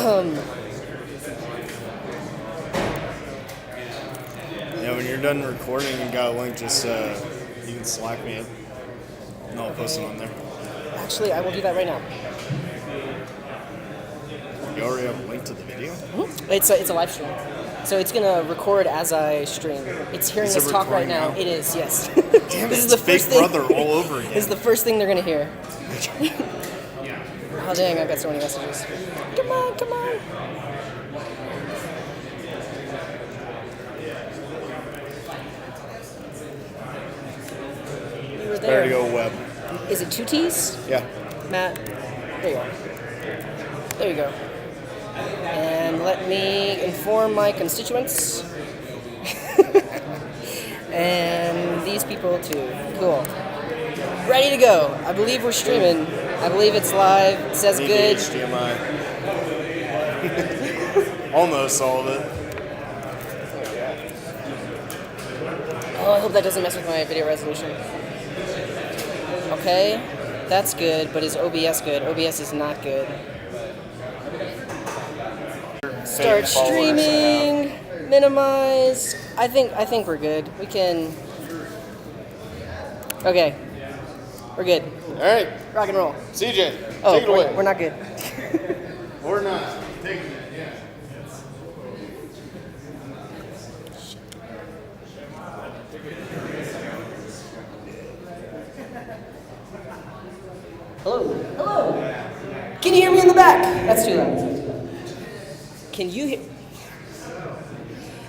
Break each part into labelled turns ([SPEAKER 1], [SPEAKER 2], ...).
[SPEAKER 1] Yeah, when you're done recording and got a link, just you can Slack me it, and I'll post it on there.
[SPEAKER 2] Actually, I will do that right now.
[SPEAKER 1] You already have a link to the video?
[SPEAKER 2] Mm-hmm. It's a live stream. So it's going to record as I stream. It's hearing us talk right now. It is, yes.
[SPEAKER 1] Damn, this is the Big Brother all over again.
[SPEAKER 2] This is the first thing they're going to hear. Oh, dang, I've got so many messages. Come on, come on. You were there.
[SPEAKER 1] Ready to go web.
[SPEAKER 2] Is it 2 T's?
[SPEAKER 1] Yeah.
[SPEAKER 2] Matt, there you are. There you go. And let me inform my constituents. And these people too. Cool. Ready to go. I believe we're streaming. I believe it's live. It says
[SPEAKER 1] Maybe
[SPEAKER 2] good.
[SPEAKER 1] HDMI. Almost all of it.
[SPEAKER 2] Oh, I hope that doesn't mess with my video resolution. Okay, that's good, but is OBS good? OBS is not good. Start streaming. Minimize. I think we're good. We can. Okay, we're good.
[SPEAKER 1] All right.
[SPEAKER 2] Rock and roll.
[SPEAKER 1] CJ,
[SPEAKER 2] Oh,
[SPEAKER 1] take it away.
[SPEAKER 2] we're not good.
[SPEAKER 1] Or not. Taking it, yeah.
[SPEAKER 2] Hello. Hello. Can you hear me in the back? That's too loud. Can you hear?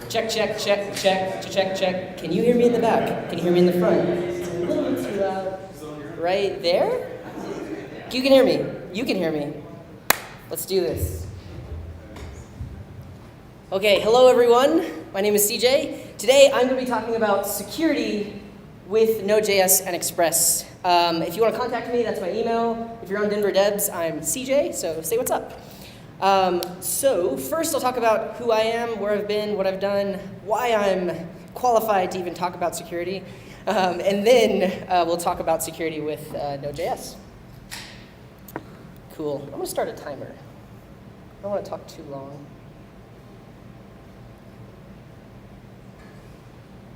[SPEAKER 2] Check, check, check, check, check, check. Can you hear me in the back? Can you hear me in the front? It's a little bit too loud. Right there? You can hear me. You can hear me. Let's do this. Okay, hello everyone. My name is CJ. Today I'm going to be talking about security with Node.js and Express. If you want to contact me, that's my email. If you're on Denver Devs, I'm CJ, so say what's up. So first I'll talk about who I am, where I've been, what I've done, why I'm qualified to even talk about security, and then we'll talk about security with Node.js. Cool. I'm going to start a timer. I don't want to talk too long.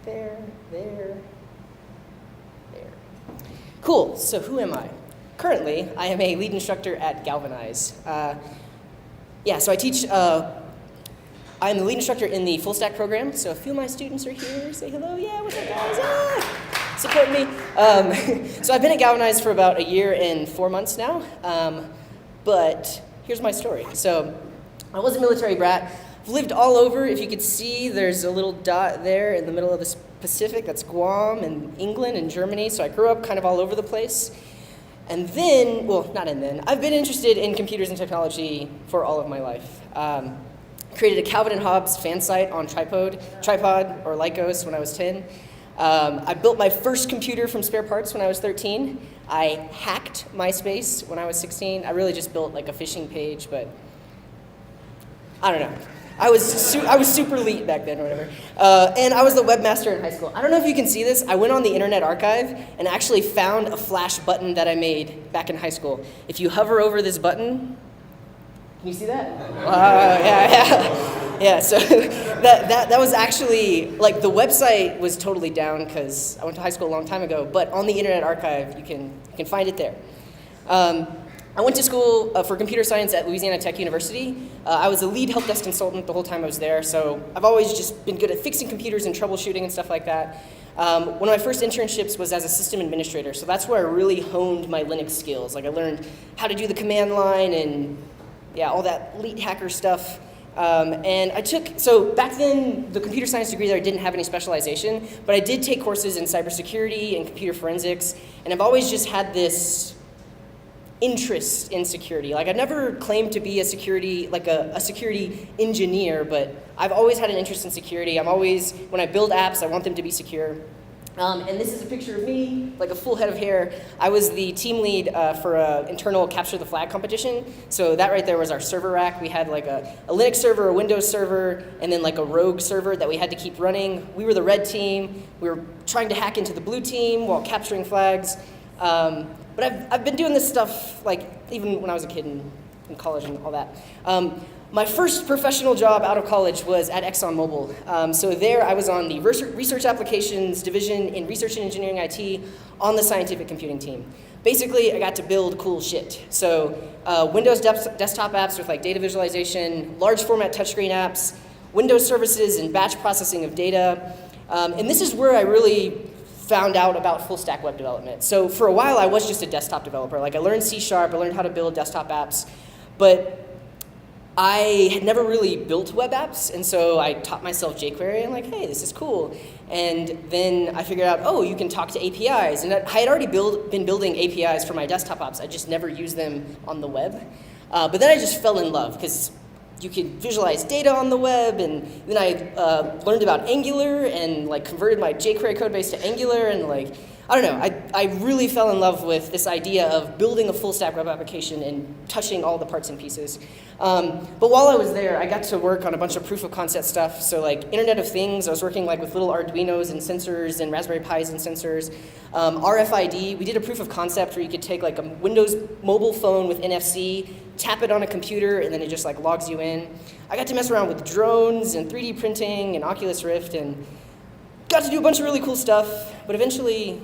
[SPEAKER 2] There. Cool, so who am I? Currently, I am a lead instructor at Galvanize. So I teach, I'm the lead instructor in the full stack program, so a few of my students are here. Say hello, yeah, what's up guys? Ah! Supporting me. So I've been at Galvanize for about a year and 4 months now, but here's my story. So I was a military brat. I've lived all over. If you could see, there's a little dot there in the middle of the Pacific. That's Guam and England and Germany. So I grew up kind of all over the place. And then, well, not and then, I've been interested in computers and technology for all of my life. Created a Calvin and Hobbes fan site on tripod or Lycos when I was 10. I built my first computer from spare parts when I was 13. I hacked MySpace when I was 16. I really just built like a phishing page, but I don't know. I was super elite back then or whatever. And I was the webmaster in high school. I don't know if you can see this. I went on the Internet Archive and actually found a Flash button that I made back in high school. If you hover over this button, can you see that? Yeah, so that was actually, like the website was totally down because I went to high school a long time ago, but on the Internet Archive, you can find it there. I went to school for computer science at Louisiana Tech University. I was a lead help desk consultant the whole time I was there, so I've always just been good at fixing computers and troubleshooting and stuff like that. One of my first internships was as a system administrator, so that's where I really honed my Linux skills. Like I learned how to do the command line and all that elite hacker stuff. So back then, the computer science degree there, I didn't have any specialization, but I did take courses in cybersecurity and computer forensics, and I've always just had this interest in security. Like I never claimed to be a security engineer, but I've always had an interest in security. When I build apps, I want them to be secure. And this is a picture of me, like a full head of hair. I was the team lead for an internal capture the flag competition. So that right there was our server rack. We had like a Linux server, a Windows server, and then like a rogue server that we had to keep running. We were the red team. We were trying to hack into the blue team while capturing flags. But I've been doing this stuff like even when I was a kid in in college and all that. My first professional job out of college was at ExxonMobil. So there I was on the research applications division in research and engineering IT on the scientific computing team. Basically, I got to build cool shit. So Windows desktop apps with like data visualization, large format touchscreen apps, Windows services and batch processing of data. And this is where I really found out about full stack web development. So for a while I was just a desktop developer. Like I learned C#, I learned how to build desktop apps, but I had never really built web apps, and so I taught myself jQuery, and like, hey, this is cool. And then I figured out, oh, you can talk to APIs, and I had already been building APIs for my desktop apps. I just never used them on the web. But then I just fell in love, because you could visualize data on the web, and then I learned about Angular, and like converted my jQuery code base to Angular, and like, I don't know, I really fell in love with this idea of building a full stack web application and touching all the parts and pieces. But while I was there, I got to work on a bunch of proof of concept stuff. So like Internet of Things, I was working like with little Arduinos and sensors and Raspberry Pis and sensors. RFID, we did a proof of concept where you could take like a Windows mobile phone with NFC, tap it on a computer, and then it just like logs you in. I got to mess around with drones and 3D printing and Oculus Rift and got to do a bunch of really cool stuff, but eventually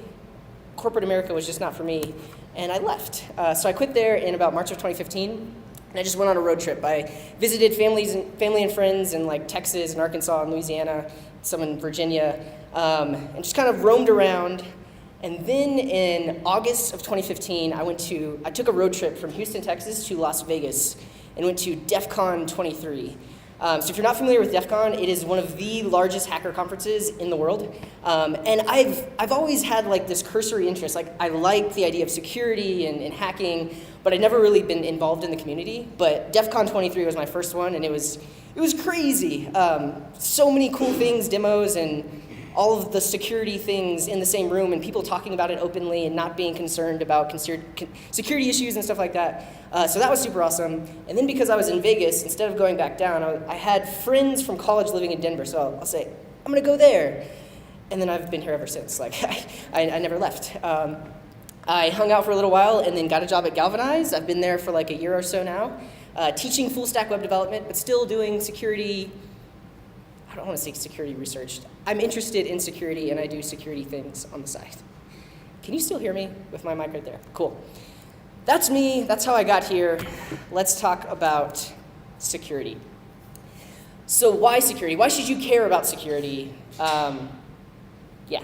[SPEAKER 2] corporate America was just not for me, and I left. So I quit there in about March of 2015, and I just went on a road trip. I visited family and friends in like Texas and Arkansas and Louisiana, some in Virginia, and just kind of roamed around. And then in August of 2015, I took a road trip from Houston, Texas to Las Vegas and went to DEF CON 23. So if you're not familiar with DEF CON, it is one of the largest hacker conferences in the world. And I've always had like this cursory interest. Like I like the idea of security and hacking, but I'd never really been involved in the community. But DEF CON 23 was my first one, and it was crazy. So many cool things, demos, and all of the security things in the same room, and people talking about it openly and not being concerned about security issues and stuff like that. So that was super awesome. And then because I was in Vegas, instead of going back down, I had friends from college living in Denver, so I'll say, I'm gonna go there. And then I've been here ever since. Like, I never left. I hung out for a little while and then got a job at Galvanize. I've been there for like a year or so now, teaching full stack web development, but still doing security. I don't want to say security research. I'm interested in security, and I do security things on the side. Can you still hear me with my mic right there? Cool. That's me. That's how I got here. Let's talk about security. So why security? Why should you care about security? Yeah.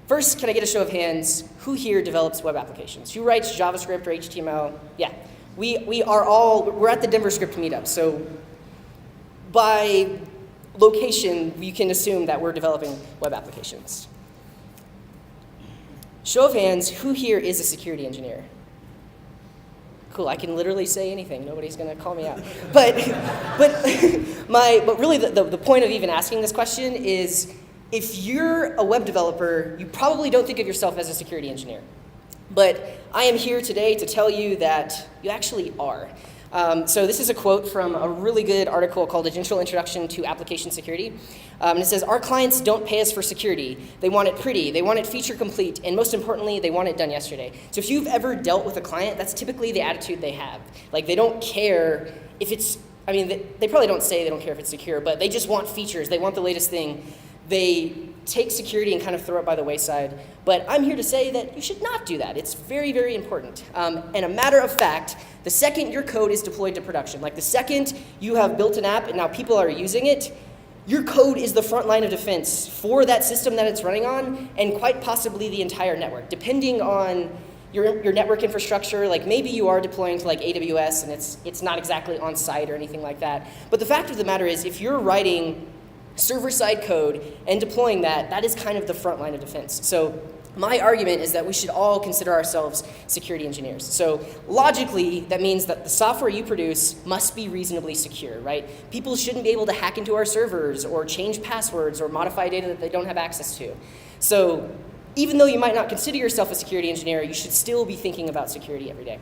[SPEAKER 2] First, can I get a show of hands? Who here develops web applications? Who writes JavaScript or HTML? Yeah. We're at the DenverScript meetup, so by location, you can assume that we're developing web applications. Show of hands, who here is a security engineer? Cool, I can literally say anything. Nobody's gonna call me out. But really the point of even asking this question is, if you're a web developer, you probably don't think of yourself as a security engineer. But I am here today to tell you that you actually are. So this is a quote from a really good article called A Gentle Introduction to Application Security. And it says, our clients don't pay us for security. They want it pretty, they want it feature complete, and most importantly, they want it done yesterday. So if you've ever dealt with a client, that's typically the attitude they have. Like they don't care if it's, I mean, they probably don't say they don't care if it's secure, but they just want features, they want the latest thing. They take security and kind of throw it by the wayside. But I'm here to say that you should not do that. It's very, very important. And a matter of fact, the second your code is deployed to production, like the second you have built an app and now people are using it, your code is the front line of defense for that system that it's running on, and quite possibly the entire network, depending on your network infrastructure. Like maybe you are deploying to like AWS and it's not exactly on site or anything like that. But the fact of the matter is, if you're writing server-side code and deploying that is kind of the front line of defense. So my argument is that we should all consider ourselves security engineers. So logically, that means that the software you produce must be reasonably secure, right? People shouldn't be able to hack into our servers or change passwords or modify data that they don't have access to. So even though you might not consider yourself a security engineer, you should still be thinking about security every day.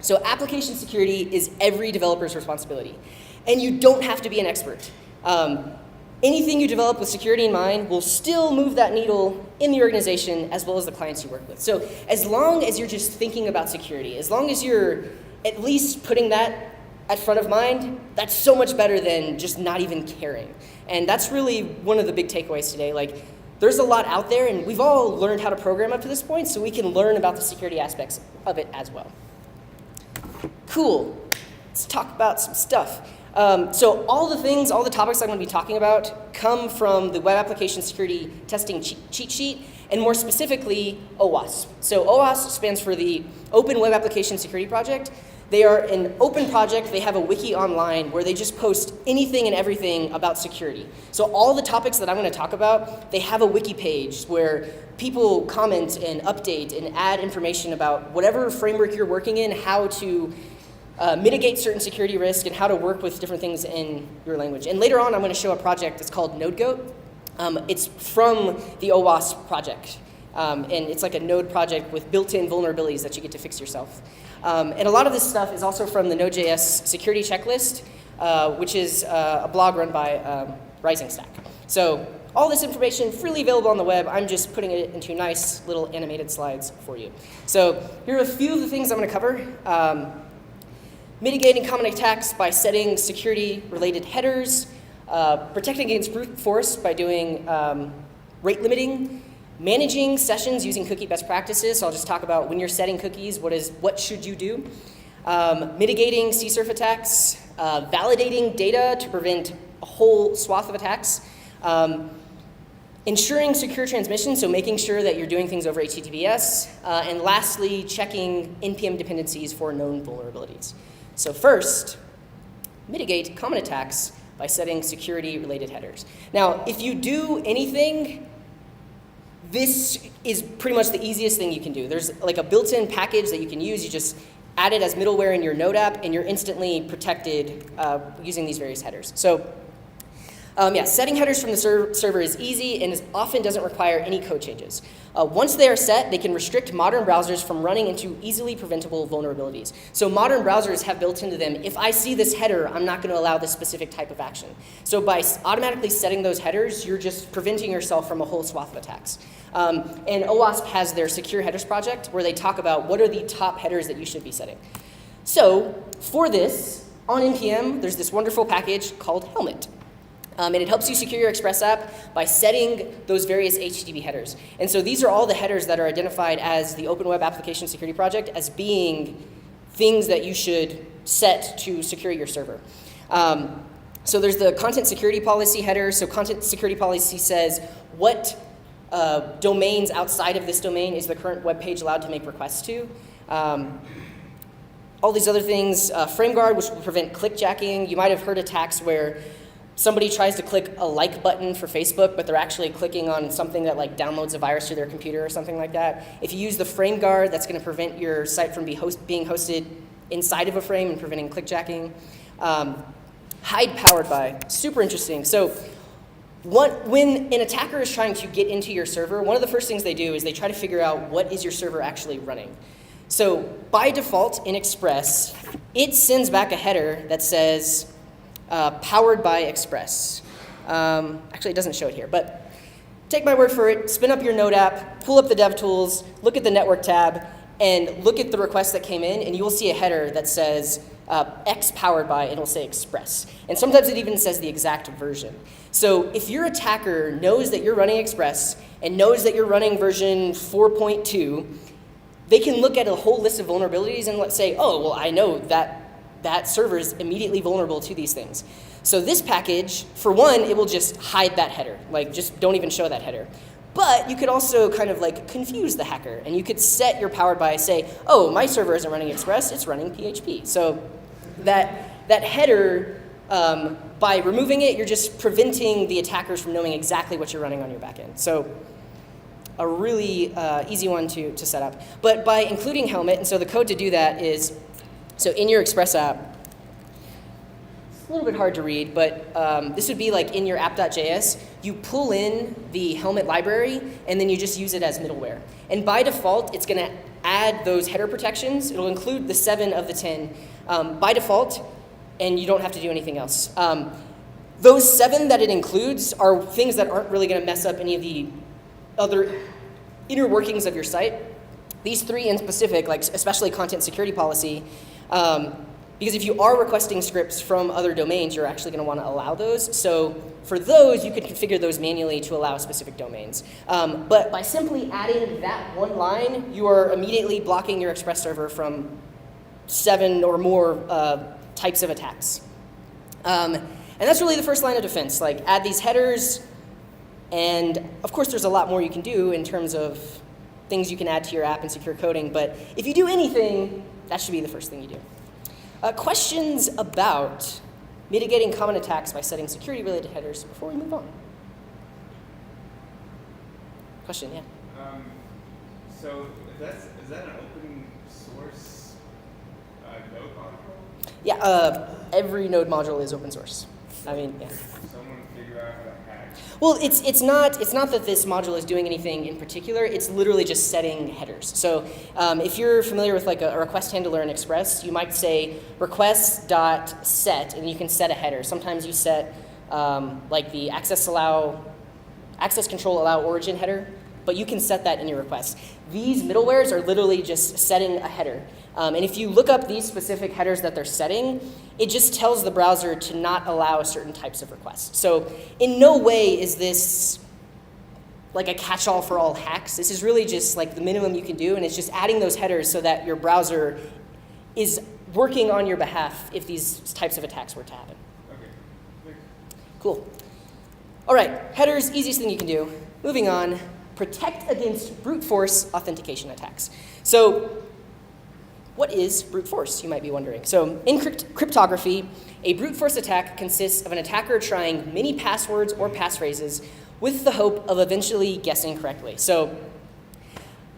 [SPEAKER 2] So application security is every developer's responsibility. And you don't have to be an expert. Anything you develop with security in mind will still move that needle in the organization as well as the clients you work with. So as long as you're just thinking about security, as long as you're at least putting that at front of mind, that's so much better than just not even caring. And that's really one of the big takeaways today. Like, there's a lot out there, and we've all learned how to program up to this point, so we can learn about the security aspects of it as well. Cool. Let's talk about some stuff. So all the topics I'm going to be talking about come from the Web Application Security Testing cheat sheet, and more specifically, OWASP. So OWASP stands for the Open Web Application Security Project. They are an open project. They have a wiki online where they just post anything and everything about security. So all the topics that I'm going to talk about, they have a wiki page where people comment and update and add information about whatever framework you're working in, how to mitigate certain security risk, and how to work with different things in your language. And later on, I'm going to show a project. It's called Node.js. It's from the OWASP project. And it's like a Node project with built-in vulnerabilities that you get to fix yourself. And a lot of this stuff is also from the Node.js security checklist, which is a blog run by Rising Stack. So all this information freely available on the web. I'm just putting it into nice little animated slides for you. So here are a few of the things I'm going to cover. Mitigating common attacks by setting security-related headers, protecting against brute force by doing rate limiting, managing sessions using cookie best practices. So I'll just talk about when you're setting cookies, what should you do? Mitigating CSRF attacks, validating data to prevent a whole swath of attacks, ensuring secure transmission, so making sure that you're doing things over HTTPS, and lastly, checking NPM dependencies for known vulnerabilities. So first, mitigate common attacks by setting security-related headers. Now, if you do anything, this is pretty much the easiest thing you can do. There's like a built-in package that you can use. You just add it as middleware in your Node app, and you're instantly protected using these various headers. So setting headers from the server is easy and often doesn't require any code changes. Once they are set, they can restrict modern browsers from running into easily preventable vulnerabilities. So modern browsers have built into them, if I see this header, I'm not going to allow this specific type of action. So by automatically setting those headers, you're just preventing yourself from a whole swath of attacks. And OWASP has their Secure Headers project where they talk about what are the top headers that you should be setting. So for this, on NPM, there's this wonderful package called Helmet. And it helps you secure your Express app by setting those various HTTP headers. And so these are all the headers that are identified as the Open Web Application Security Project as being things that you should set to secure your server. So there's the content security policy header. So content security policy says what domains outside of this domain is the current web page allowed to make requests to. All these other things, FrameGuard, which will prevent clickjacking. You might have heard attacks where somebody tries to click a like button for Facebook, but they're actually clicking on something that like downloads a virus to their computer or something like that. If you use the FrameGuard, that's going to prevent your site from being hosted inside of a frame and preventing clickjacking. Hide powered by, super interesting. So when an attacker is trying to get into your server, one of the first things they do is they try to figure out what is your server actually running. So by default in Express, it sends back a header that says, powered by Express. Actually, it doesn't show it here, but take my word for it. Spin up your Node app, pull up the DevTools, look at the Network tab, and look at the request that came in, and you will see a header that says X powered by, and it'll say Express. And sometimes it even says the exact version. So if your attacker knows that you're running Express and knows that you're running version 4.2, they can look at a whole list of vulnerabilities and let's say, oh, well, I know that server is immediately vulnerable to these things. So this package, for one, it will just hide that header. Like, just don't even show that header. But you could also kind of like confuse the hacker, and you could set your powered by, say, oh, my server isn't running Express, it's running PHP. So that header, by removing it, you're just preventing the attackers from knowing exactly what you're running on your backend. So a really easy one to set up. But by including Helmet, and so the code to do that is, so in your Express app, it's a little bit hard to read, but this would be like in your app.js, you pull in the Helmet library, and then you just use it as middleware. And by default, it's going to add those header protections. It'll include the 7 of the 10 by default, and you don't have to do anything else. Those 7 that it includes are things that aren't really going to mess up any of the other inner workings of your site. These 3 in specific, like especially content security policy, because if you are requesting scripts from other domains, you're actually going to want to allow those. So for those, you could configure those manually to allow specific domains. But by simply adding that one line, you are immediately blocking your Express server from 7 or more types of attacks. And that's really the first line of defense. Like, add these headers, and of course there's a lot more you can do in terms of things you can add to your app and secure coding, but if you do anything, that should be the first thing you do. Questions about mitigating common attacks by setting security-related headers before we move on? Question, yeah?
[SPEAKER 3] So is that an open source Node module?
[SPEAKER 2] Yeah, every Node module is open source. I mean, yeah.
[SPEAKER 3] Someone figure out how to hack.
[SPEAKER 2] Well, it's not that this module is doing anything in particular. It's literally just setting headers. So if you're familiar with like a request handler in Express, you might say request.set, and you can set a header. Sometimes you set like the access control allow origin header, but you can set that in your request. These middlewares are literally just setting a header. And if you look up these specific headers that they're setting, it just tells the browser to not allow certain types of requests. So in no way is this like a catch-all for all hacks. This is really just like the minimum you can do, and it's just adding those headers so that your browser is working on your behalf if these types of attacks were to happen.
[SPEAKER 3] Okay. Thanks.
[SPEAKER 2] Cool. All right, headers, easiest thing you can do. Moving on, protect against brute force authentication attacks. So what is brute force, you might be wondering? So in cryptography, a brute force attack consists of an attacker trying many passwords or passphrases with the hope of eventually guessing correctly. So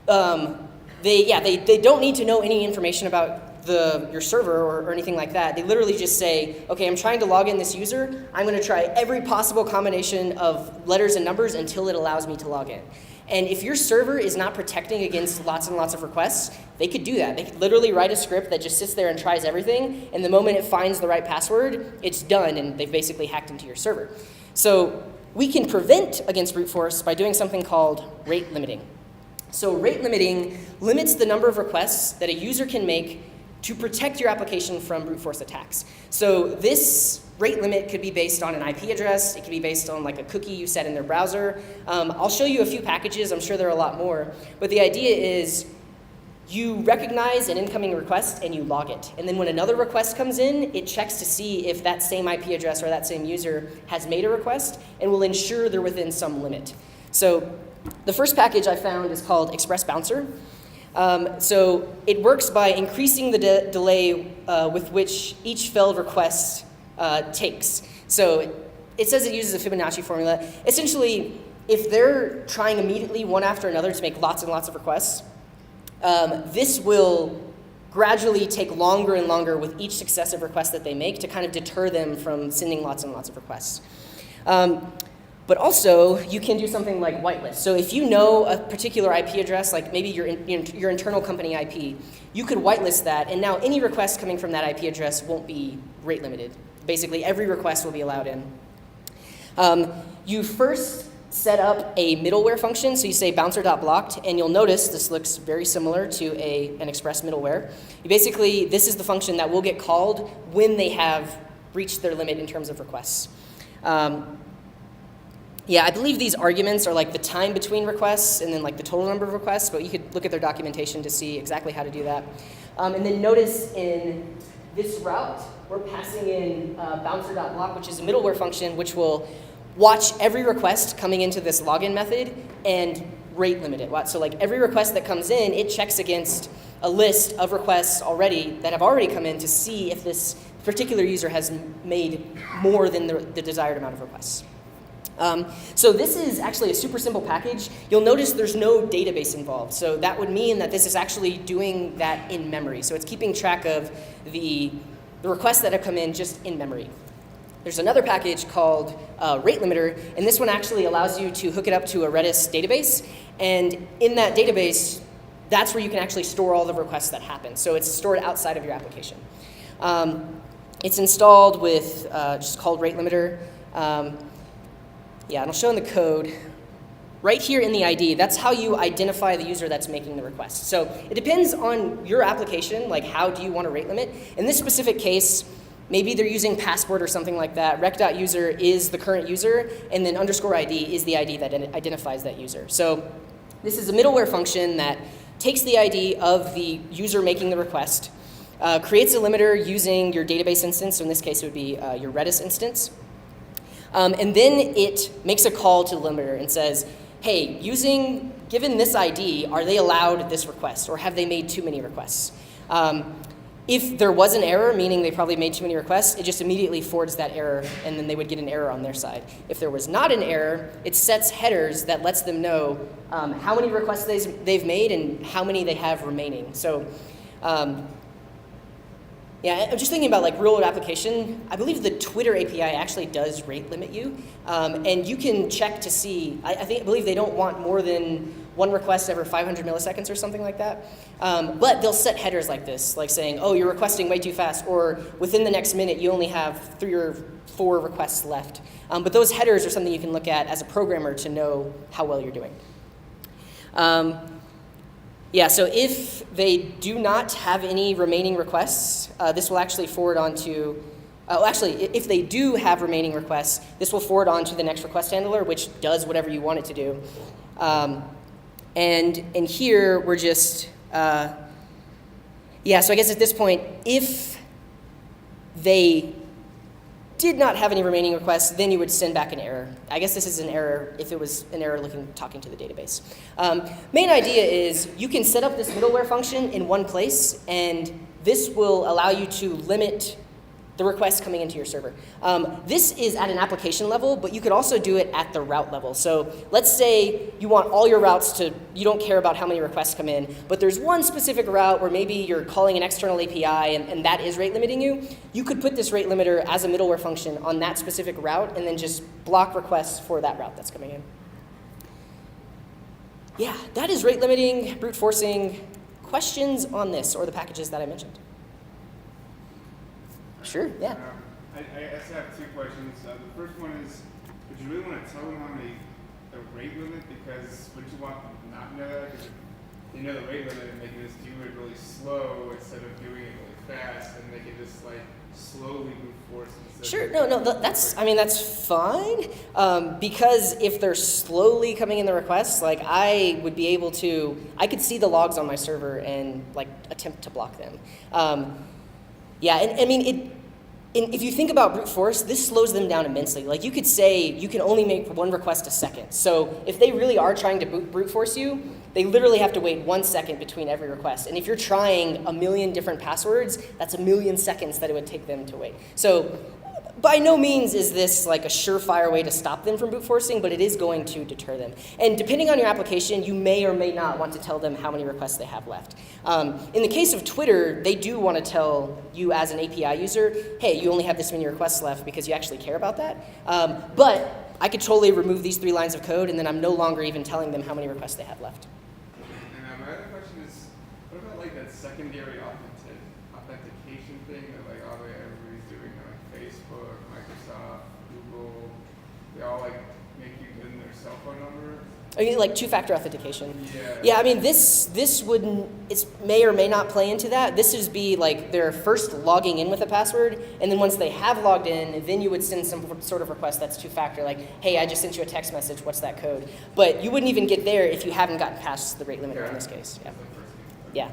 [SPEAKER 2] they don't need to know any information about your server or anything like that. They literally just say, okay, I'm trying to log in this user. I'm going to try every possible combination of letters and numbers until it allows me to log in. And if your server is not protecting against lots and lots of requests, they could do that. They could literally write a script that just sits there and tries everything, and the moment it finds the right password, it's done, and they've basically hacked into your server. So we can prevent against brute force by doing something called rate limiting. So rate limiting limits the number of requests that a user can make to protect your application from brute force attacks. So this rate limit could be based on an IP address. It could be based on like a cookie you set in their browser. I'll show you a few packages. I'm sure there are a lot more. But the idea is you recognize an incoming request and you log it. And then when another request comes in, it checks to see if that same IP address or that same user has made a request and will ensure they're within some limit. So the first package I found is called Express Bouncer. So it works by increasing the delay with which each failed request takes. So it says it uses a Fibonacci formula. Essentially, if they're trying immediately one after another to make lots and lots of requests, this will gradually take longer and longer with each successive request that they make to kind of deter them from sending lots and lots of requests. But also, you can do something like whitelist. So if you know a particular IP address, like maybe your internal company IP, you could whitelist that, and now any request coming from that IP address won't be rate limited. Basically, every request will be allowed in. You first set up a middleware function, so you say bouncer.blocked, and you'll notice this looks very similar to an Express middleware. Basically, this is the function that will get called when they have reached their limit in terms of requests. Yeah, I believe these arguments are like the time between requests and then like the total number of requests, but you could look at their documentation to see exactly how to do that. And then notice in this route, we're passing in bouncer.block, which is a middleware function which will watch every request coming into this login method and rate limit it. So like every request that comes in, it checks against a list of requests that have already come in to see if this particular user has made more than the desired amount of requests. So this is actually a super simple package. You'll notice there's no database involved. So that would mean that this is actually doing that in memory. So it's keeping track of the requests that have come in just in memory. There's another package called Rate Limiter, and this one actually allows you to hook it up to a Redis database. And in that database, that's where you can actually store all the requests that happen. So it's stored outside of your application. It's installed with just called Rate Limiter. Yeah, and I'll show in the code. right here in the ID, that's how you identify the user that's making the request. So it depends on your application, like how do you want to rate limit. In this specific case, maybe they're using Passport or something like that. Rec.user is the current user, and then _ID is the ID that identifies that user. So this is a middleware function that takes the ID of the user making the request, creates a limiter using your database instance, so in this case it would be your Redis instance, and then it makes a call to the limiter and says, hey, given this ID, are they allowed this request, or have they made too many requests? If there was an error, meaning they probably made too many requests, it just immediately forwards that error, and then they would get an error on their side. If there was not an error, it sets headers that lets them know how many requests they've made and how many they have remaining. So yeah, I'm just thinking about like real-world application. I believe the Twitter API actually does rate limit you, and you can check to see. I believe they don't want more than one request every 500 milliseconds or something like that. But they'll set headers like this, like saying, oh, you're requesting way too fast, or within the next minute you only have 3 or 4 requests left. But those headers are something you can look at as a programmer to know how well you're doing. Yeah, so if they do not have any remaining requests, this will actually forward on to, if they do have remaining requests, this will forward on to the next request handler, which does whatever you want it to do. And here we're just, yeah, so I guess at this point, if they did not have any remaining requests, then you would send back an error. I guess this is an error if it was an error talking to the database. Main idea is you can set up this middleware function in one place, and this will allow you to limit the requests coming into your server. This is at an application level, but you could also do it at the route level. So let's say you want all your routes to, you don't care about how many requests come in, but there's one specific route where maybe you're calling an external API and that is rate limiting you. You could put this rate limiter as a middleware function on that specific route and then just block requests for that route that's coming in. Yeah, that is rate limiting, brute forcing. Questions on this or the packages that I mentioned? Sure, yeah.
[SPEAKER 3] I actually have 2 questions. The first one is, would you really want to tell them how many the rate limit? Because would you want them to not know that? Because if you know the rate limit and they can just do it really slow instead of doing it really fast, and they can just like slowly move force.
[SPEAKER 2] Sure, no, that's fine. Because if they're slowly coming in the requests, like I would be able to, I could see the logs on my server and like attempt to block them. Yeah, and I mean, if you think about brute force, this slows them down immensely. Like you could say you can only make 1 request a second. So if they really are trying to brute force you, they literally have to wait 1 second between every request. And if you're trying a million different passwords, that's a million seconds that it would take them to wait. So by no means is this like a surefire way to stop them from brute forcing, but it is going to deter them. And depending on your application, you may or may not want to tell them how many requests they have left. In the case of Twitter, they do want to tell you as an API user, hey, you only have this many requests left because you actually care about that. But I could totally remove these 3 lines of code, and then I'm no longer even telling them how many requests they have left.
[SPEAKER 3] And my other question is, what about like that secondary authentication thing that like everybody's doing, like Facebook, Microsoft, Google, they all like make you put in their cell phone number?
[SPEAKER 2] I mean, like 2-factor authentication.
[SPEAKER 3] Yeah.
[SPEAKER 2] Yeah, I mean, this wouldn't, it may or may not play into that. This would be like they're first logging in with a password, and then once they have logged in, then you would send some sort of request that's 2-factor, like, hey, I just sent you a text message, what's that code? But you wouldn't even get there if you haven't gotten past the rate limiter in this case. Yeah. Yeah.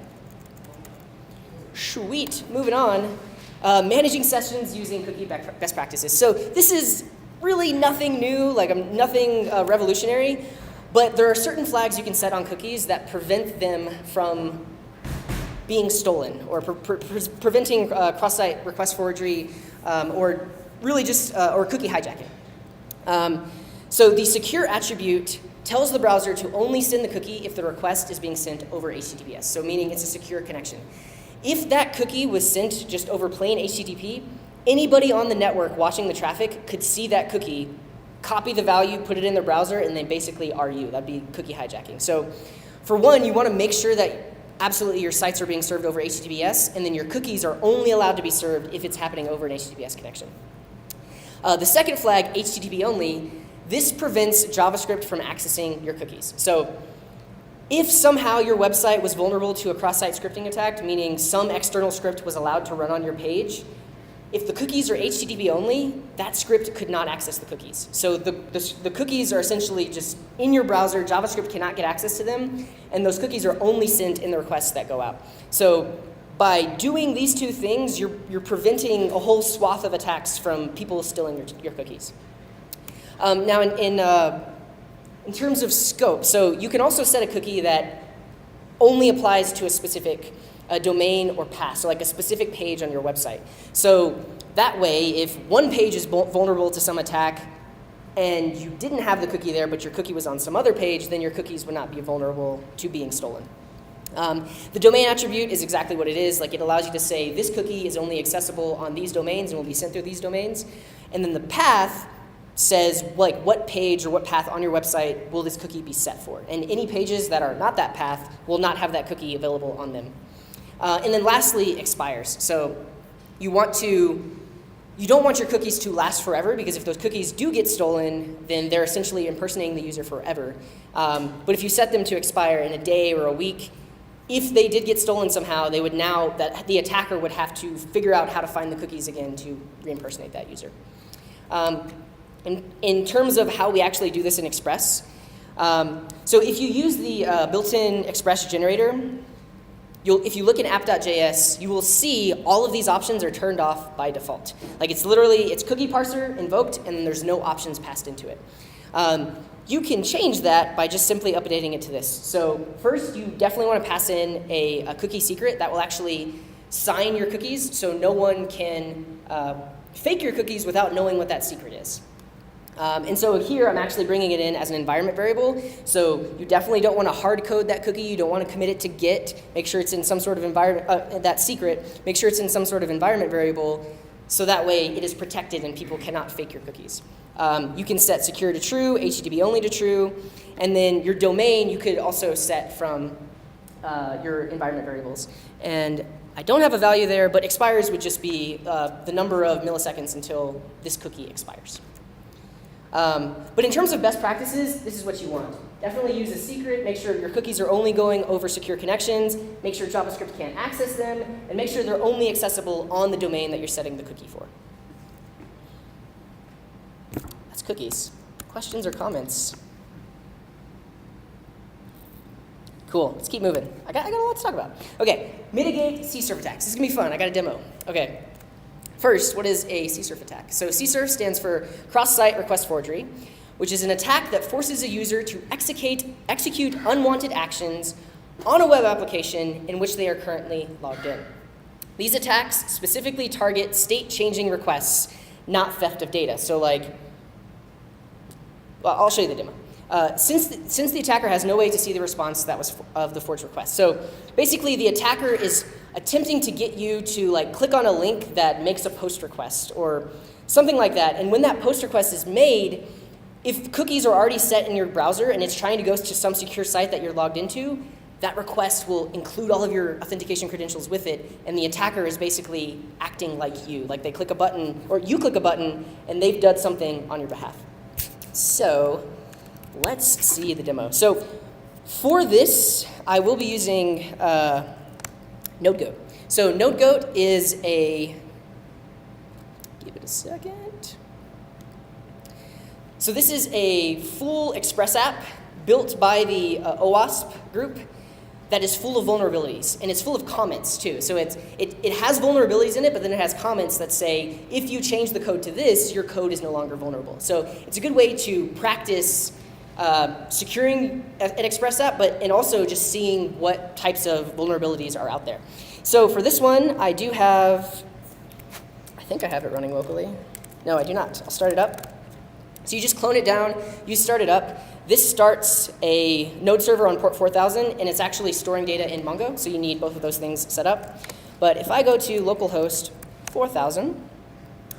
[SPEAKER 2] Sweet, moving on. Managing sessions using cookie best practices. So this is really nothing new, like nothing revolutionary. But there are certain flags you can set on cookies that prevent them from being stolen or preventing cross-site request forgery or really just or cookie hijacking. So the secure attribute tells the browser to only send the cookie if the request is being sent over HTTPS, so meaning it's a secure connection. If that cookie was sent just over plain HTTP, anybody on the network watching the traffic could see that cookie, copy the value, put it in their browser, and then basically are you. That'd be cookie hijacking. So for one, you want to make sure that absolutely your sites are being served over HTTPS, and then your cookies are only allowed to be served if it's happening over an HTTPS connection. The second flag, HTTP only, this prevents JavaScript from accessing your cookies. So if somehow your website was vulnerable to a cross-site scripting attack, meaning some external script was allowed to run on your page, if the cookies are HTTP only, that script could not access the cookies. So the cookies are essentially just in your browser. JavaScript cannot get access to them, and those cookies are only sent in the requests that go out. So by doing these two things, you're preventing a whole swath of attacks from people stealing your cookies. Now, in terms of scope, so you can also set a cookie that only applies to a specific domain or path, so like a specific page on your website. So that way, if one page is vulnerable to some attack and you didn't have the cookie there, but your cookie was on some other page, then your cookies would not be vulnerable to being stolen. The domain attribute is exactly what it is. Like, it allows you to say this cookie is only accessible on these domains and will be sent through these domains. And then the path says like what page or what path on your website will this cookie be set for. And any pages that are not that path will not have that cookie available on them. And then lastly, expires. So you don't want your cookies to last forever, because if those cookies do get stolen, then they're essentially impersonating the user forever. But if you set them to expire in a day or a week, if they did get stolen somehow, they would the attacker would have to figure out how to find the cookies again to re-impersonate that user. In terms of how we actually do this in Express, so if you use the built-in Express generator, if you look in app.js, you will see all of these options are turned off by default. Like, it's cookie parser invoked, and then there's no options passed into it. You can change that by just simply updating it to this. So first, you definitely want to pass in a cookie secret that will actually sign your cookies, so no one can fake your cookies without knowing what that secret is. And so here, I'm actually bringing it in as an environment variable. So you definitely don't want to hard code that cookie. You don't want to commit it to Git. Make sure it's in some sort of environment, that secret, make sure it's in some sort of environment variable, so that way it is protected and people cannot fake your cookies. You can set secure to true, HTTP only to true, and then your domain you could also set from your environment variables. And I don't have a value there, but expires would just be the number of milliseconds until this cookie expires. But in terms of best practices, this is what you want. Definitely use a secret, make sure your cookies are only going over secure connections, make sure JavaScript can't access them, and make sure they're only accessible on the domain that you're setting the cookie for. That's cookies. Questions or comments? Cool, let's keep moving. I got a lot to talk about. Okay, mitigate CSRF attacks. This is gonna be fun, I got a demo. Okay. First, what is a CSRF attack? So CSRF stands for cross-site request forgery, which is an attack that forces a user to execute unwanted actions on a web application in which they are currently logged in. These attacks specifically target state-changing requests, not theft of data. So I'll show you the demo. Since the attacker has no way to see the response that was of the forged request. So basically, the attacker is attempting to get you to click on a link that makes a post request or something like that. And when that post request is made, if cookies are already set in your browser and it's trying to go to some secure site that you're logged into, that request will include all of your authentication credentials with it, and the attacker is basically acting like you. Like, they click a button, or you click a button, and they've done something on your behalf. So let's see the demo. So for this, I will be using Node.js. So Node.js is give it a second. So this is a full Express app built by the OWASP group that is full of vulnerabilities, and it's full of comments too. So it has vulnerabilities in it, but then it has comments that say, if you change the code to this, your code is no longer vulnerable. So it's a good way to practice securing an Express app, and also just seeing what types of vulnerabilities are out there. So for this one, I think I have it running locally. No, I do not. I'll start it up. So you just clone it down, you start it up. This starts a Node server on port 4000, and it's actually storing data in Mongo, so you need both of those things set up. But if I go to localhost 4000,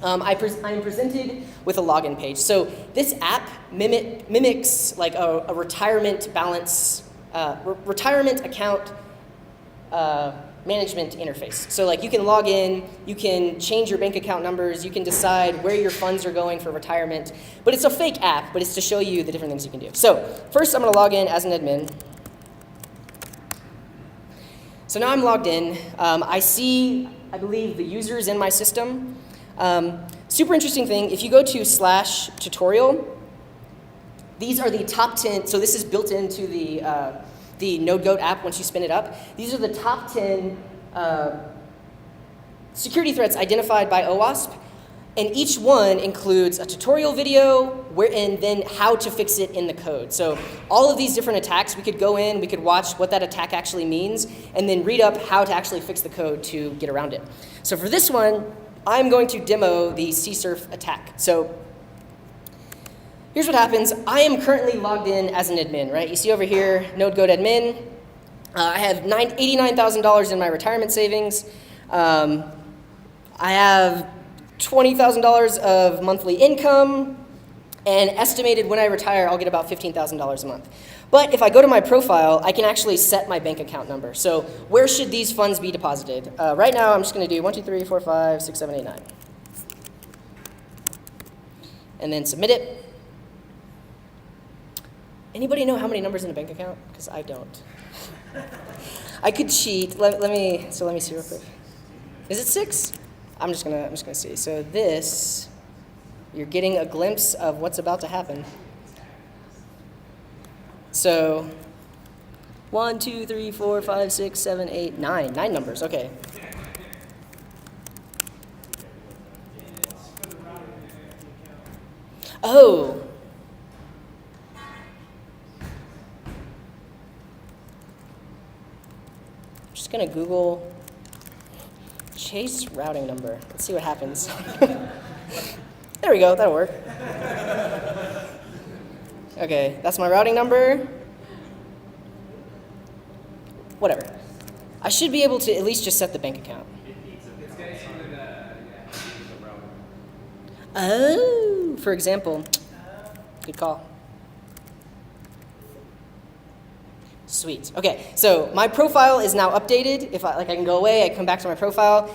[SPEAKER 2] I am presented with a login page. So this app mimics like a retirement balance, retirement account management interface. So like you can log in, you can change your bank account numbers, you can decide where your funds are going for retirement. But it's a fake app, but it's to show you the different things you can do. So first I'm going to log in as an admin. So now I'm logged in. I see, I believe, the users in my system. Super interesting thing, if you go to /tutorial, these are the top 10, so this is built into the Node.js app once you spin it up. These are the top 10 security threats identified by OWASP, and each one includes a tutorial video and then how to fix it in the code. So all of these different attacks, we could go in, we could watch what that attack actually means, and then read up how to actually fix the code to get around it. So for this one, I'm going to demo the CSRF attack. So here's what happens. I am currently logged in as an admin, right? You see over here, node.go.admin. I have $89,000 in my retirement savings. I have $20,000 of monthly income, and estimated when I retire, I'll get about $15,000 a month. But if I go to my profile, I can actually set my bank account number. So where should these funds be deposited? Right now, I'm just going to do 1, 2, 3, 4, 5, 6, 7, 8, 9. And then submit it. Anybody know how many numbers in a bank account? Because I don't. I could cheat. Let me see real quick. Is it 6? I'm just gonna see. So this, you're getting a glimpse of what's about to happen. So 1, 2, 3, 4, 5, 6, 7, 8, 9. 9 numbers, okay. Oh. Just gonna Google Chase routing number. Let's see what happens. There we go, that'll work. Okay, that's my routing number. Whatever. I should be able to at least just set the bank account. Oh, for example. Good call. Sweet. Okay, so my profile is now updated. If I can go away, I come back to my profile.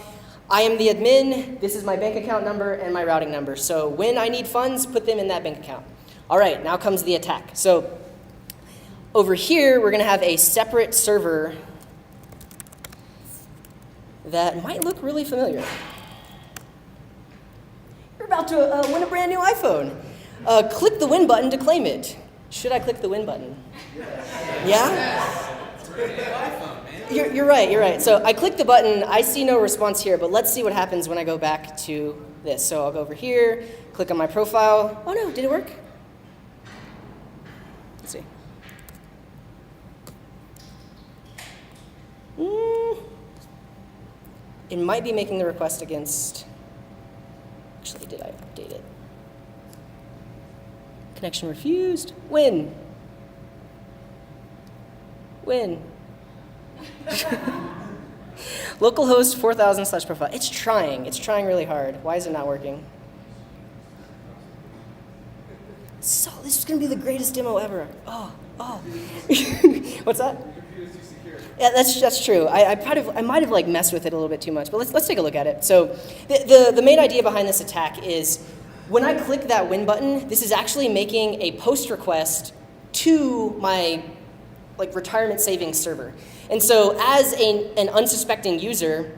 [SPEAKER 2] I am the admin. This is my bank account number and my routing number. So when I need funds, put them in that bank account. All right, now comes the attack. So over here, we're going to have a separate server that might look really familiar. You're about to win a brand new iPhone. Click the win button to claim it. Should I click the win button? Yeah? You're right. So I click the button. I see no response here, but let's see what happens when I go back to this. So I'll go over here, click on my profile. Oh no, did it work? Let's see. It might be making the request against, actually, did I update it? Connection refused. Win. Localhost 4000/profile. It's trying really hard. Why is it not working? So this is gonna be the greatest demo ever. Oh. What's that? Yeah, that's true. I might have messed with it a little bit too much, but let's take a look at it. So the main idea behind this attack is when I click that win button, this is actually making a post request to my retirement savings server. And so as an unsuspecting user,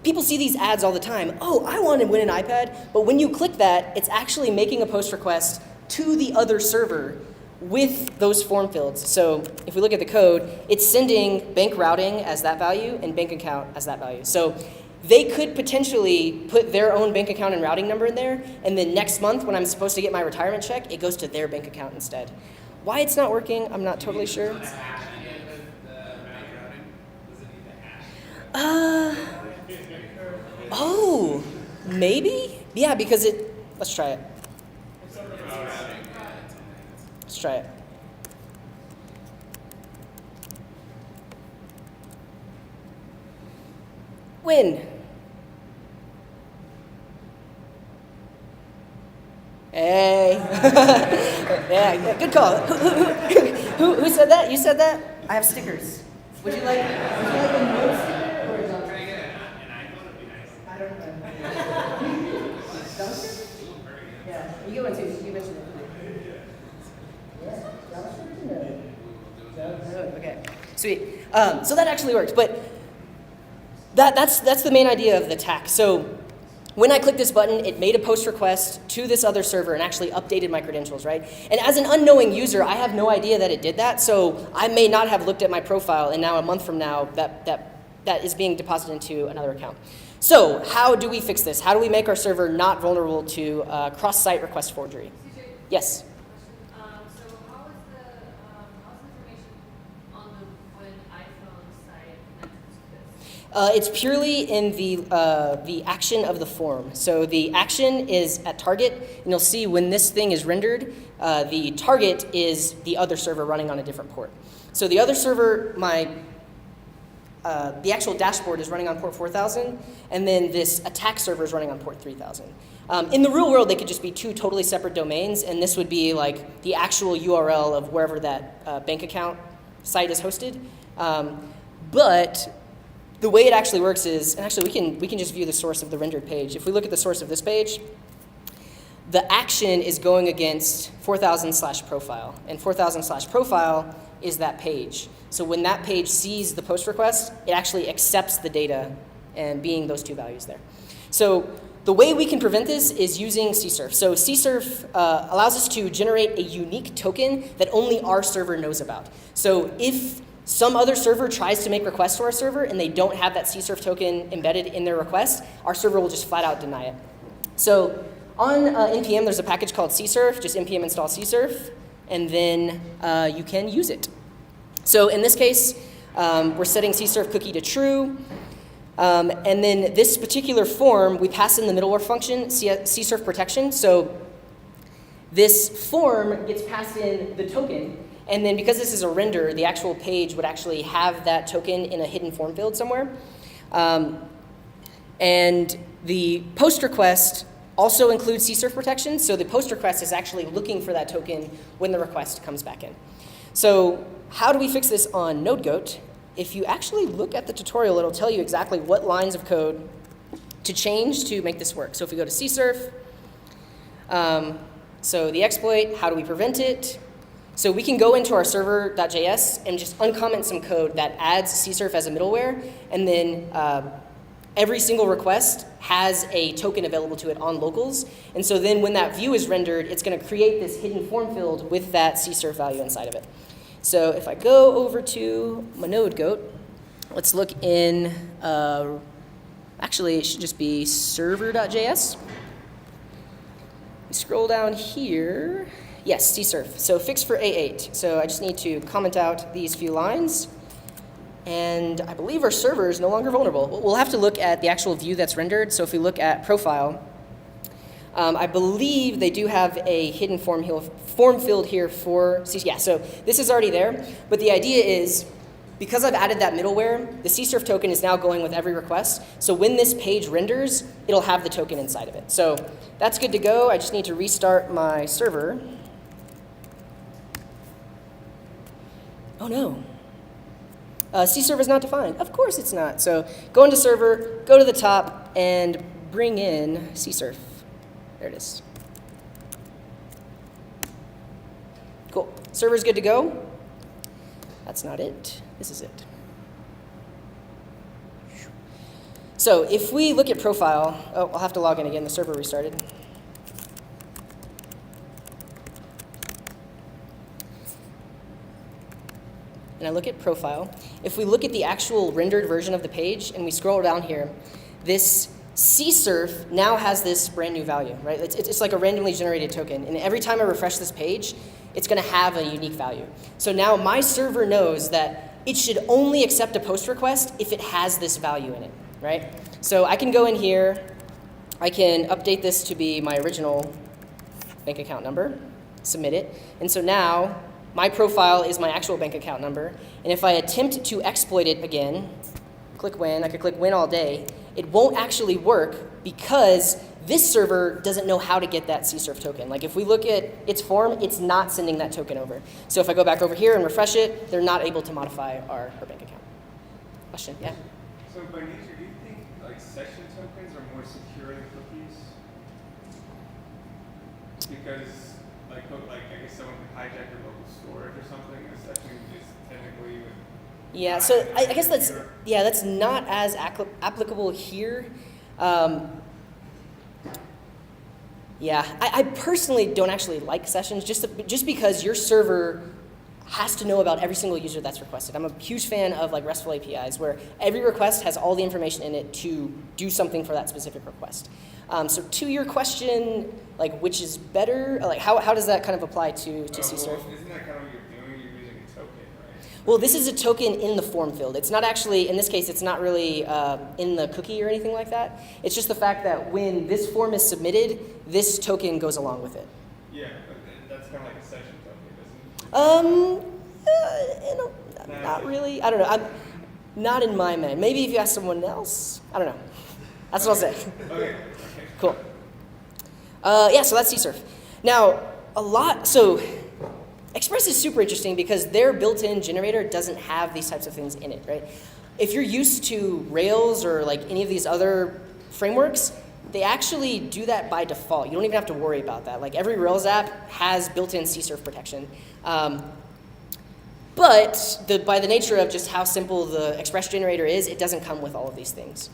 [SPEAKER 2] people see these ads all the time. Oh, I want to win an iPad. But when you click that, it's actually making a post request to the other server with those form fields. So if we look at the code, it's sending bank routing as that value and bank account as that value. So they could potentially put their own bank account and routing number in there, and then next month when I'm supposed to get my retirement check, it goes to their bank account instead. Why it's not working, I'm not totally sure. Oh, maybe? Yeah, because let's try it. Let's try it. Win. Hey. Yeah, good call. Who said that? You said that? I have stickers. Would you like a node sticker or a JavaScript?
[SPEAKER 3] Can I get an iPhone? Would be nice.
[SPEAKER 2] I don't know. JavaScript? Yeah, you get one too. You mentioned it. Yeah, JavaScript? No. Okay, sweet. So that actually works, but that's the main idea of the tag. So when I clicked this button, it made a post request to this other server and actually updated my credentials, right? And as an unknowing user, I have no idea that it did that, so I may not have looked at my profile, and now a month from now, that is being deposited into another account. So how do we fix this? How do we make our server not vulnerable to cross-site request forgery? Yes?
[SPEAKER 4] So how is the information on when iPhone site connected to this?
[SPEAKER 2] It's purely in the action of the form. So the action is at target, and you'll see when this thing is rendered, the target is the other server running on a different port. So the other server, the actual dashboard is running on port 4000, and then this attack server is running on port 3000. In the real world, they could just be two totally separate domains, and this would be like the actual URL of wherever that bank account site is hosted. But the way it actually works is, and actually we can just view the source of the rendered page. If we look at the source of this page, the action is going against 4000/profile, and 4000/profile is that page. So when that page sees the post request, it actually accepts the data and being those two values there. So the way we can prevent this is using CSRF. So CSRF allows us to generate a unique token that only our server knows about. So if some other server tries to make requests to our server and they don't have that CSRF token embedded in their request, our server will just flat out deny it. So on NPM, there's a package called CSRF, just npm install CSRF, and then you can use it. So in this case, we're setting CSRF cookie to true. And then this particular form, we pass in the middleware function, CSRF protection. So this form gets passed in the token. And then because this is a render, the actual page would actually have that token in a hidden form field somewhere. And the post request also includes CSRF protection. So the post request is actually looking for that token when the request comes back in. So how do we fix this on NodeGoat? If you actually look at the tutorial, it'll tell you exactly what lines of code to change to make this work. So if we go to CSRF, so the exploit, how do we prevent it? So we can go into our server.js and just uncomment some code that adds CSRF as a middleware, and then every single request has a token available to it on locals. And so then when that view is rendered, it's going to create this hidden form field with that CSRF value inside of it. So if I go over to my NodeGoat, let's look in, actually it should just be server.js. We scroll down here. Yes, CSRF. So fix for A8. So I just need to comment out these few lines. And I believe our server is no longer vulnerable. We'll have to look at the actual view that's rendered. So if we look at profile, I believe they do have a hidden form field here for CSRF. Yeah, so this is already there. But the idea is, because I've added that middleware, the CSRF token is now going with every request. So when this page renders, it'll have the token inside of it. So that's good to go. I just need to restart my server. Oh no. CSRF is not defined. Of course it's not. So go into server, go to the top, and bring in CSRF. There it is. Cool. Server's good to go. That's not it. This is it. So if we look at profile, oh, I'll have to log in again. The server restarted. And I look at profile. If we look at the actual rendered version of the page and we scroll down here, this CSRF now has this brand new value, right? It's like a randomly generated token. And every time I refresh this page, it's going to have a unique value. So now my server knows that it should only accept a post request if it has this value in it, right? So I can go in here. I can update this to be my original bank account number, submit it. And so now my profile is my actual bank account number. And if I attempt to exploit it again, click win, I could click win all day, it won't actually work because this server doesn't know how to get that CSRF token. Like if we look at its form, it's not sending that token over. So if I go back over here and refresh it, they're not able to modify our bank account. question. Yeah.
[SPEAKER 3] So by nature, do you think like session tokens are more secure than cookies? Because like I guess someone could hijack your local storage or something. A session is technically would.
[SPEAKER 2] Yeah. So I guess that's not as applicable here. Yeah, I personally don't actually like sessions just because your server has to know about every single user that's requested. I'm a huge fan of like RESTful APIs where every request has all the information in it to do something for that specific request. So to your question, like which is better, like how does that kind of apply to CSRF?
[SPEAKER 3] Well, isn't that kind of what you're doing? You're using a token, right?
[SPEAKER 2] Well, this is a token in the form field. It's not actually, in this case, it's not really in the cookie or anything like that. It's just the fact that when this form is submitted, this token goes along with it.
[SPEAKER 3] Yeah, but that's kind of like a session token, isn't it?
[SPEAKER 2] Not really. I don't know. I'm not in my mind. Maybe if you ask someone else, I don't know. That's what I'll say.
[SPEAKER 3] Okay.
[SPEAKER 2] Cool. Yeah, so that's CSRF. Now, so Express is super interesting because their built-in generator doesn't have these types of things in it, right? If you're used to Rails or like any of these other frameworks, they actually do that by default. You don't even have to worry about that. Like every Rails app has built-in CSRF protection. But by the nature of just how simple the Express generator is, it doesn't come with all of these things.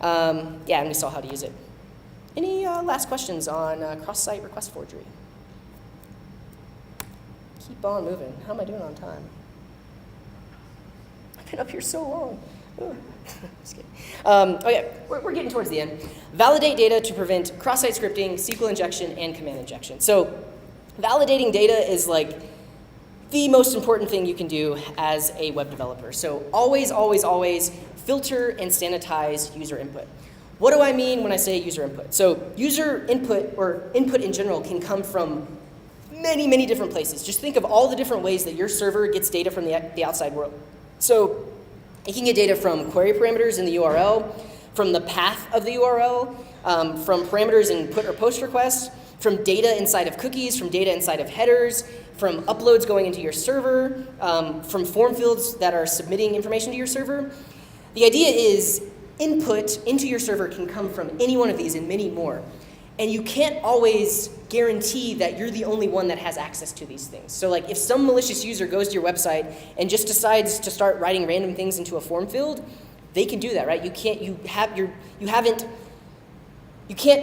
[SPEAKER 2] Yeah, and we saw how to use it. Any last questions on cross-site request forgery? Keep on moving. How am I doing on time? I've been up here so long. Just kidding. Okay, we're getting towards the end. Validate data to prevent cross-site scripting, SQL injection, and command injection. So validating data is like the most important thing you can do as a web developer. So always, always, always filter and sanitize user input. What do I mean when I say user input? So user input, or input in general, can come from many, many different places. Just think of all the different ways that your server gets data from the outside world. So it can get data from query parameters in the URL, from the path of the URL, from parameters in put or post requests, from data inside of cookies, from data inside of headers, from uploads going into your server, from form fields that are submitting information to your server. The idea is input into your server can come from any one of these and many more. And you can't always guarantee that you're the only one that has access to these things. So like if some malicious user goes to your website and just decides to start writing random things into a form field, they can do that, right? You can't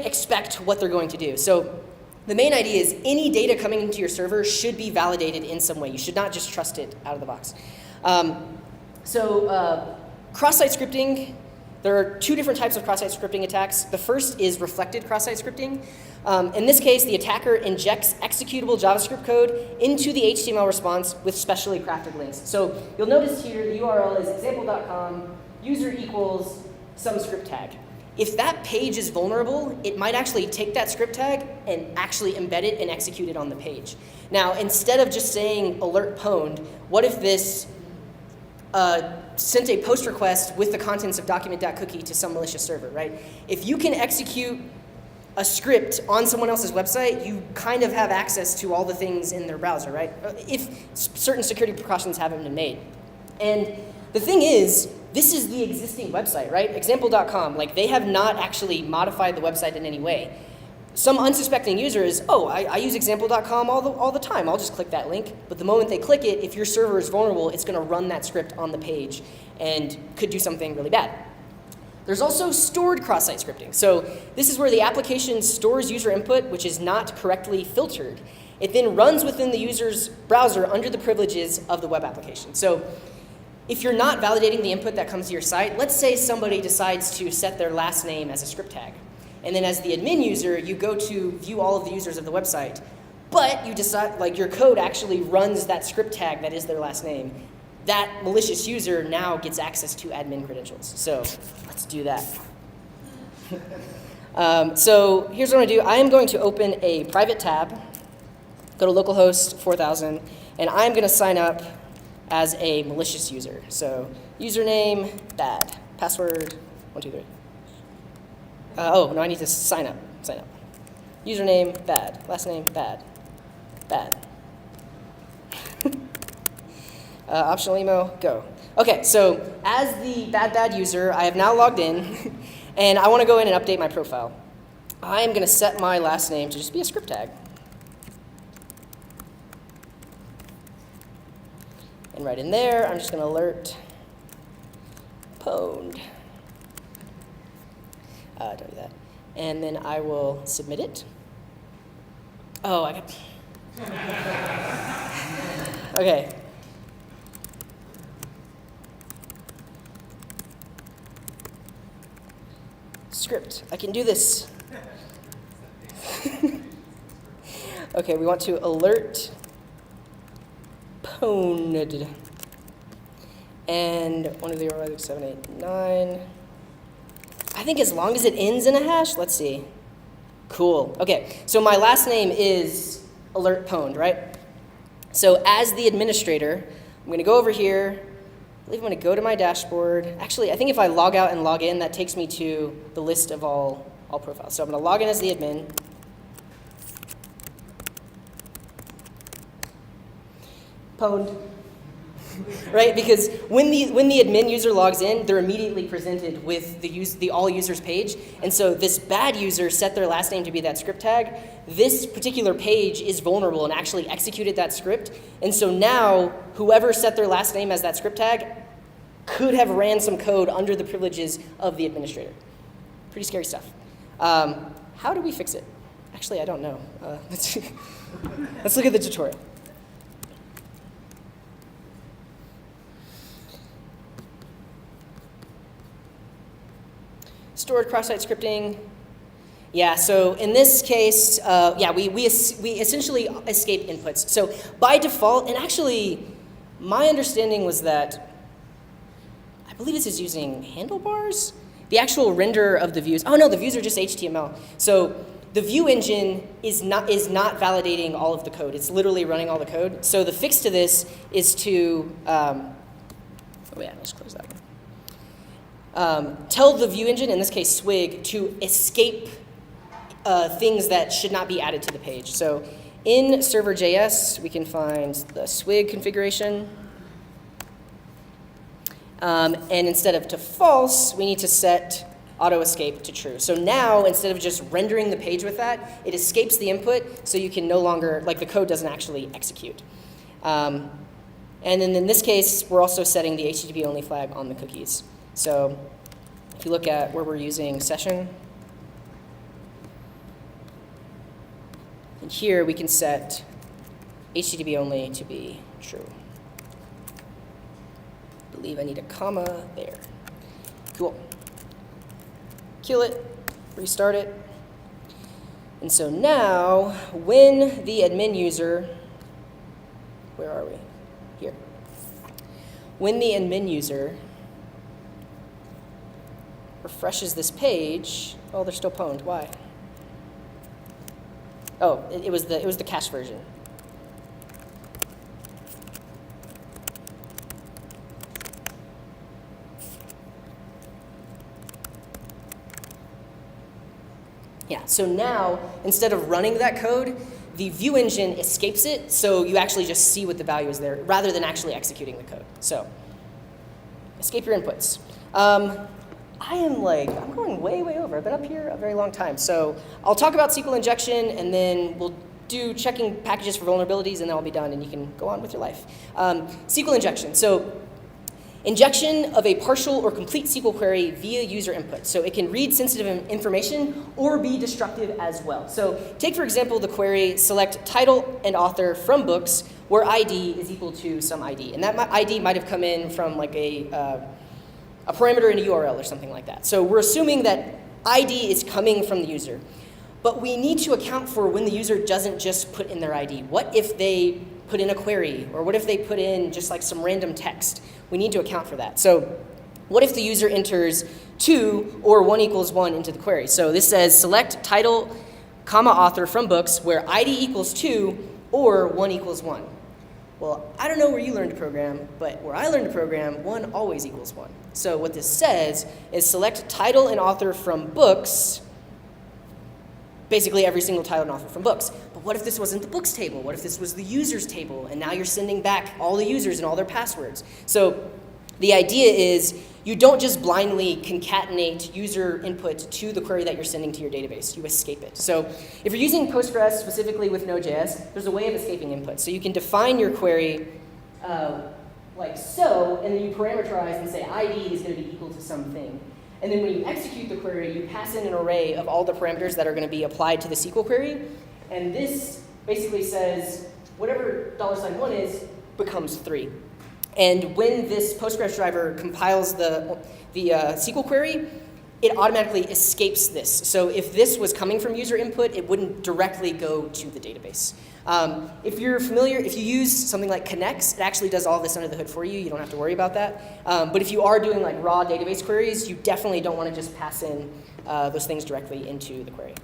[SPEAKER 2] expect what they're going to do. So the main idea is any data coming into your server should be validated in some way. You should not just trust it out of the box. Cross-site scripting, there are two different types of cross-site scripting attacks. The first is reflected cross-site scripting. In this case, the attacker injects executable JavaScript code into the HTML response with specially crafted links. So you'll notice here the URL is example.com, user equals some script tag. If that page is vulnerable, it might actually take that script tag and actually embed it and execute it on the page. Now, instead of just saying alert pwned, what if this sent a post request with the contents of document.cookie to some malicious server, right? If you can execute a script on someone else's website, you kind of have access to all the things in their browser, right? If certain security precautions haven't been made. And the thing is, this is the existing website, right? Example.com, like they have not actually modified the website in any way. Some unsuspecting user is, oh, I use example.com all the time. I'll just click that link. But the moment they click it, if your server is vulnerable, it's going to run that script on the page and could do something really bad. There's also stored cross-site scripting. So this is where the application stores user input, which is not correctly filtered. It then runs within the user's browser under the privileges of the web application. So if you're not validating the input that comes to your site, let's say somebody decides to set their last name as a script tag. And then as the admin user, you go to view all of the users of the website. But you decide, like your code actually runs that script tag that is their last name. That malicious user now gets access to admin credentials. So let's do that. So here's what I'm going to do. I am going to open a private tab, go to localhost 4000, and I'm going to sign up as a malicious user. So username, bad. Password, 1, 2, 3. Oh, no, I need to sign up. Sign up. Username, bad. Last name, bad. Bad. Optional emo, go. Okay, so as the bad user, I have now logged in, and I want to go in and update my profile. I'm going to set my last name to just be a script tag. And right in there, I'm just going to alert pwned. Don't do that. And then I will submit it. Oh, I got... Okay. Script, I can do this. Okay, we want to alert pwned. And 1, 2, 3, 4, 5, 6, 7, 8, 9. I think as long as it ends in a hash, let's see. Cool. Okay, so my last name is alert pwned, right? So as the administrator, I'm going to go over here. I believe I'm going to go to my dashboard. Actually, I think if I log out and log in, that takes me to the list of all profiles. So I'm going to log in as the admin. Pwned. Right? Because when the admin user logs in, they're immediately presented with the all users page. And so this bad user set their last name to be that script tag. This particular page is vulnerable and actually executed that script. And so now whoever set their last name as that script tag could have ran some code under the privileges of the administrator. Pretty scary stuff. How do we fix it? Actually, I don't know. Let's look at the tutorial. Stored cross-site scripting. Yeah, so in this case, we essentially escape inputs. So by default, and actually, my understanding was that, I believe this is using handlebars? The actual render of the views. Oh no, the views are just HTML. So the view engine is not validating all of the code. It's literally running all the code. So the fix to this is to, let's close that one. Tell the view engine, in this case Swig, to escape things that should not be added to the page. So in server.js, we can find the Swig configuration. And instead of to false, we need to set auto escape to true. So now, instead of just rendering the page with that, it escapes the input, so you can no longer, the code doesn't actually execute. And then in this case, we're also setting the HTTP only flag on the cookies. So if you look at where we're using session, and here we can set HTTP only to be true. I believe I need a comma there. Cool. Kill it, restart it. And so now, when the admin user, where are we? Here. When the admin user refreshes this page, oh, they're still pwned. Why? Oh, it was the cache version. Yeah, so now, instead of running that code, the view engine escapes it, so you actually just see what the value is there, rather than actually executing the code. So, escape your inputs. I'm going way over. I've been up here a very long time. So I'll talk about SQL injection, and then we'll do checking packages for vulnerabilities, and then I'll be done, and you can go on with your life. SQL injection. So injection of a partial or complete SQL query via user input. So it can read sensitive information or be destructive as well. So take, for example, the query select title and author from books where ID is equal to some ID. And that ID might have come in from a parameter in a URL or something like that. So we're assuming that ID is coming from the user. But we need to account for when the user doesn't just put in their ID. What if they put in a query? Or what if they put in just some random text? We need to account for that. So what if the user enters 2 or 1 equals 1 into the query? So this says select title, comma author from books where ID equals 2 or 1 equals 1. Well, I don't know where you learned to program, but where I learned to program, 1 always equals 1. So what this says is select title and author from books basically every single title and author from books. But what if this wasn't the books table? What if this was the users table? And now you're sending back all the users and all their passwords. So the idea is you don't just blindly concatenate user input to the query that you're sending to your database. You escape it. So if you're using Postgres specifically with Node.js, there's a way of escaping input. So you can define your query like so, and then you parameterize and say ID is going to be equal to something. And then when you execute the query, you pass in an array of all the parameters that are going to be applied to the SQL query. And this basically says whatever $1 is becomes 3. And when this Postgres driver compiles the SQL query, it automatically escapes this. So if this was coming from user input, it wouldn't directly go to the database. If you're familiar, if you use something like Connects, it actually does all this under the hood for you. You don't have to worry about that. But if you are doing like raw database queries, you definitely don't want to just pass in those things directly into the query.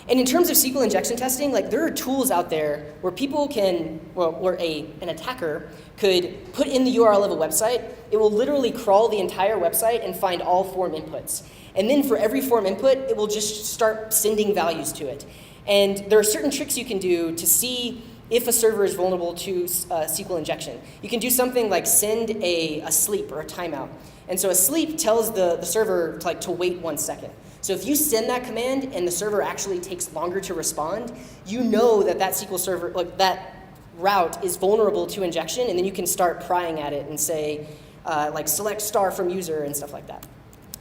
[SPEAKER 2] And in terms of SQL injection testing, like there are tools out there where people can, well, where an attacker could put in the URL of a website. It will literally crawl the entire website and find all form inputs. And then for every form input, it will just start sending values to it. And there are certain tricks you can do to see if a server is vulnerable to SQL injection. You can do something like send a sleep or a timeout. And so a sleep tells the server to wait 1 second. So if you send that command and the server actually takes longer to respond, you know that SQL server, like that route is vulnerable to injection, and then you can start prying at it and say, like select star from user and stuff like that.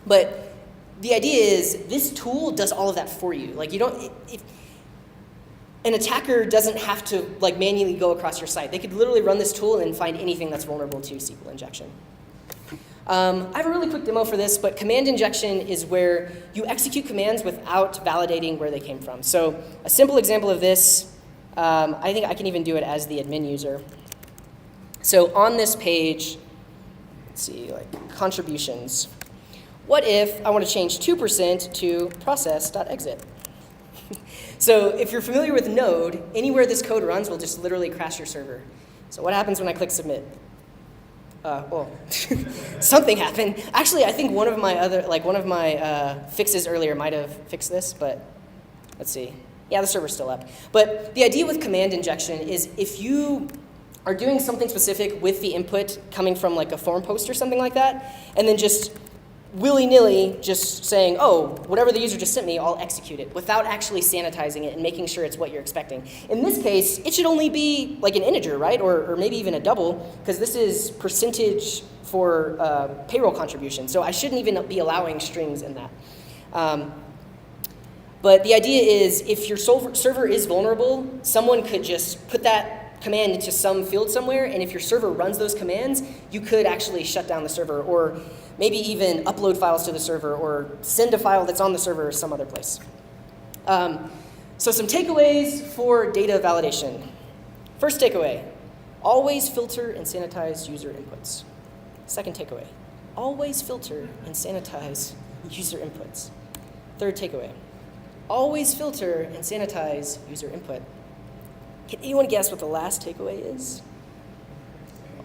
[SPEAKER 2] But the idea is this tool does all of that for you. Like you don't, an attacker doesn't have to like manually go across your site. They could literally run this tool and find anything that's vulnerable to SQL injection. I have a really quick demo for this, but command injection is where you execute commands without validating where they came from. So a simple example of this, I think I can even do it as the admin user. So on this page, let's see, like contributions. What if I want to change 2% to process.exit? So if you're familiar with Node, anywhere this code runs will just literally crash your server. So what happens when I click submit? Well, something happened. Actually, I think one of my fixes earlier might have fixed this, but let's see. Yeah, the server's still up. But the idea with command injection is if you are doing something specific with the input coming from like a forum post or something like that, and then just willy-nilly just saying, oh, whatever the user just sent me, I'll execute it, without actually sanitizing it and making sure it's what you're expecting. In this case, it should only be like an integer, right? Or maybe even a double, because this is percentage for payroll contribution. So I shouldn't even be allowing strings in that. But the idea is if your server is vulnerable, someone could just put that command into some field somewhere, and if your server runs those commands, you could actually shut down the server, or maybe even upload files to the server, or send a file that's on the server some other place. So some takeaways for data validation. First takeaway, always filter and sanitize user inputs. Second takeaway, always filter and sanitize user inputs. Third takeaway, always filter and sanitize user input. Can anyone guess what the last takeaway is?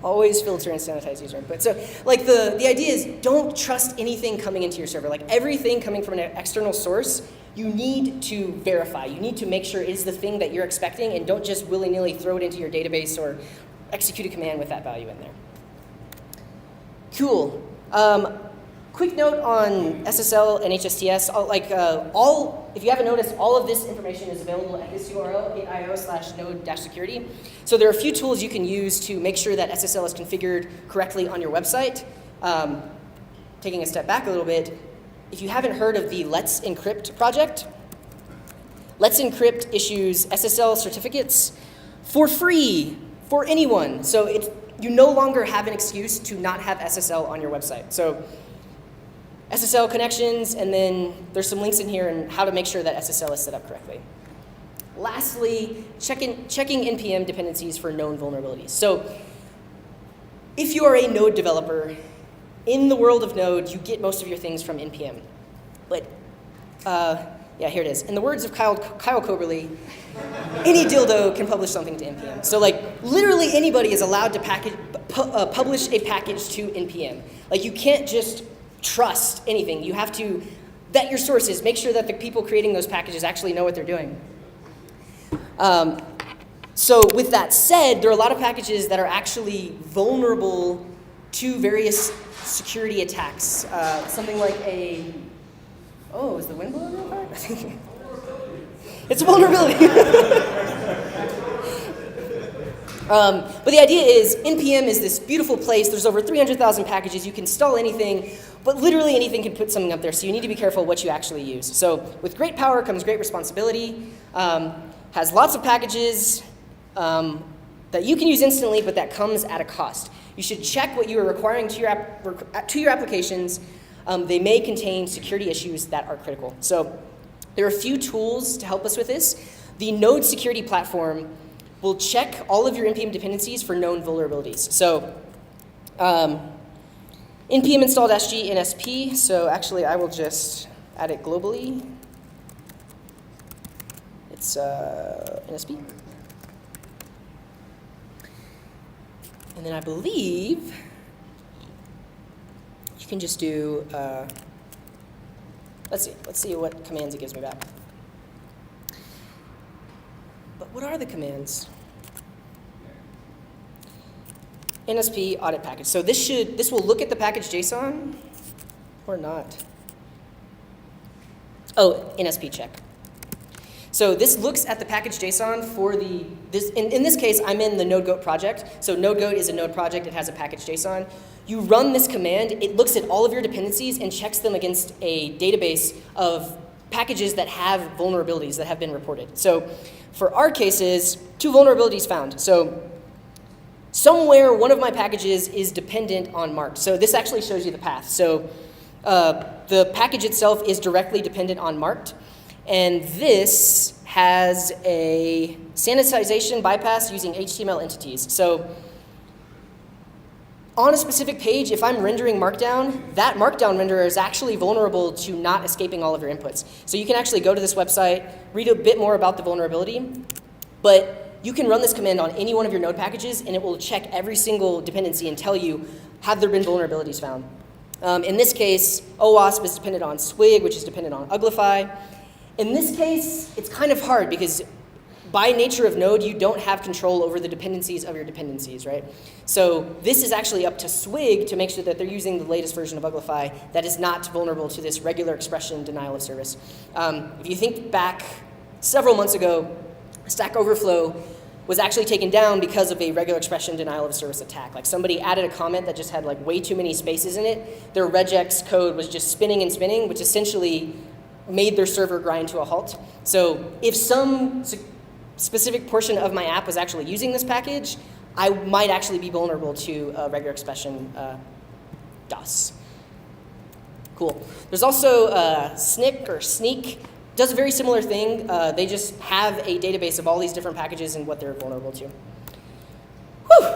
[SPEAKER 2] Always filter and sanitize user input. So like the idea is don't trust anything coming into your server. Like everything coming from an external source, you need to verify. You need to make sure it is the thing that you're expecting, and don't just willy-nilly throw it into your database or execute a command with that value in there. Cool. Quick note on SSL and HSTS. If you haven't noticed, all of this information is available at this URL, git.io/node-security. So there are a few tools you can use to make sure that SSL is configured correctly on your website. Taking a step back a little bit, if you haven't heard of the Let's Encrypt project, Let's Encrypt issues SSL certificates for free for anyone. So you no longer have an excuse to not have SSL on your website. So SSL connections, and then there's some links in here on how to make sure that SSL is set up correctly. Lastly, checking NPM dependencies for known vulnerabilities. So if you are a Node developer, in the world of Node, you get most of your things from NPM. But yeah, here it is. In the words of Kyle Coberly, any dildo can publish something to NPM. So like literally anybody is allowed to publish a package to NPM. Like you can't just trust anything. You have to vet your sources. Make sure that the people creating those packages actually know what they're doing. So with that said, there are a lot of packages that are actually vulnerable to various security attacks. Something like a, oh, is the wind blowing real hard? It's a vulnerability. But the idea is, NPM is this beautiful place. There's over 300,000 packages. You can install anything, but literally anything can put something up there. So you need to be careful what you actually use. So with great power comes great responsibility. Has lots of packages that you can use instantly, but that comes at a cost. You should check what you are requiring to your applications. They may contain security issues that are critical. So there are a few tools to help us with this. The Node security platform will check all of your NPM dependencies for known vulnerabilities. So npm install -g nsp. So actually, I will just add it globally. It's nsp. And then I believe you can just do, let's see what commands it gives me back. But what are the commands? NSP audit package. So this will look at the package JSON or not. Oh, NSP check. So this looks at the package JSON for in this case, I'm in the Node Goat project. So Node Goat is a Node project. It has a package JSON. You run this command. It looks at all of your dependencies and checks them against a database of packages that have vulnerabilities that have been reported. So for our cases, 2 vulnerabilities found. So somewhere one of my packages is dependent on marked. So this actually shows you the path. So the package itself is directly dependent on marked. And this has a sanitization bypass using HTML entities. So on a specific page, if I'm rendering Markdown, that Markdown renderer is actually vulnerable to not escaping all of your inputs. So you can actually go to this website, read a bit more about the vulnerability, but you can run this command on any one of your Node packages, and it will check every single dependency and tell you, have there been vulnerabilities found? In this case, OWASP is dependent on Swig, which is dependent on Uglify. In this case, it's kind of hard because by nature of Node, you don't have control over the dependencies of your dependencies, right? So this is actually up to Swig to make sure that they're using the latest version of Uglify that is not vulnerable to this regular expression denial of service. If you think back several months ago, Stack Overflow was actually taken down because of a regular expression denial of service attack. Like somebody added a comment that just had like way too many spaces in it. Their regex code was just spinning and spinning, which essentially made their server grind to a halt. So if some specific portion of my app was actually using this package, I might actually be vulnerable to regular expression DOS. Cool. There's also Snick or Sneak. Does a very similar thing. They just have a database of all these different packages and what they're vulnerable to. Whew,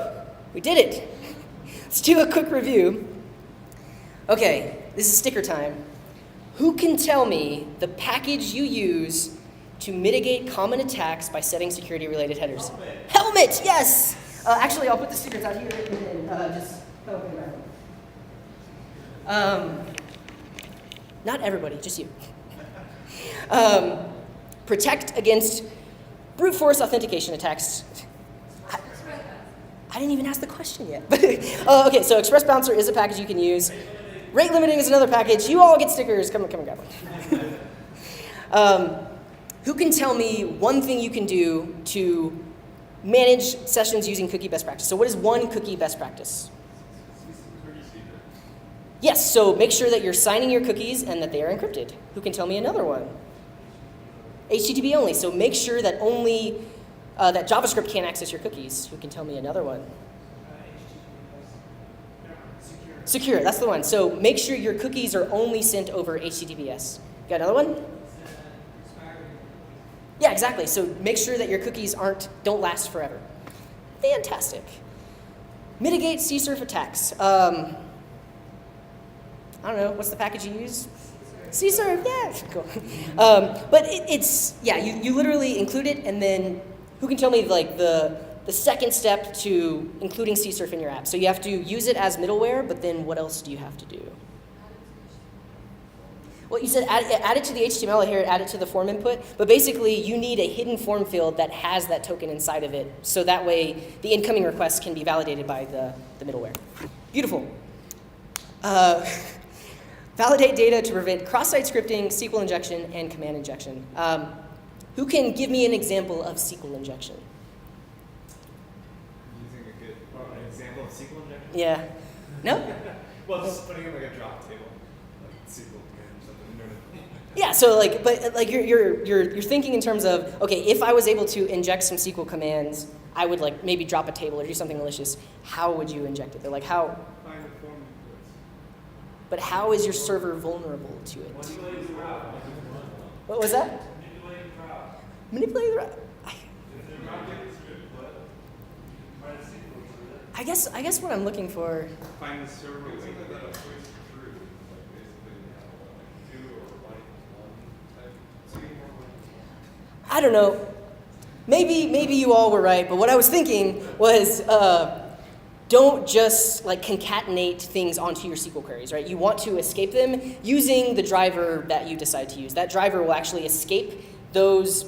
[SPEAKER 2] we did it. Let's do a quick review. Okay, this is sticker time. Who can tell me the package you use to mitigate common attacks by setting security-related headers? Helmet, yes! Actually, I'll put the stickers out here and then just help me around. Not everybody, just you. Protect against brute force authentication attacks. I didn't even ask the question yet. Okay, so Express Bouncer is a package you can use. Rate limiting is another package. You all get stickers. Come and grab one. Who can tell me one thing you can do to manage sessions using cookie best practice? So what is one cookie best practice? Yes, so make sure that you're signing your cookies and that they are encrypted. Who can tell me another one? HTTP only, so make sure that only that JavaScript can't access your cookies. Who can tell me another one? Secure, that's the one. So make sure your cookies are only sent over HTTPS. Got another one? Yeah, exactly. So make sure that your cookies don't last forever. Fantastic. Mitigate CSRF attacks. I don't know, what's the package you use? CSRF, yeah, cool. But you literally include it, and then who can tell me like the second step to including CSRF in your app? So you have to use it as middleware, but then what else do you have to do? Well, you said add it to the HTML here, add it to the form input, but basically you need a hidden form field that has that token inside of it, so that way the incoming request can be validated by the middleware. Beautiful. Validate data to prevent cross-site scripting, SQL injection, and command injection. Who can give me an example of SQL injection?
[SPEAKER 5] Using a good an example of SQL injection?
[SPEAKER 2] Yeah. No?
[SPEAKER 5] Well, just putting in like a drop table, like SQL command or something.
[SPEAKER 2] Yeah, so like, but like you're thinking in terms of, okay, if I was able to inject some SQL commands, I would like maybe drop a table or do something malicious. How would you inject it? They're like how?
[SPEAKER 3] Find the form inputs.
[SPEAKER 2] But how is your server vulnerable to it? What was that? Manipulating the route. I guess what I'm looking for.
[SPEAKER 3] Find the server link.
[SPEAKER 2] I don't know. Maybe you all were right, but what I was thinking was don't just like concatenate things onto your SQL queries, right? You want to escape them using the driver that you decide to use. That driver will actually escape those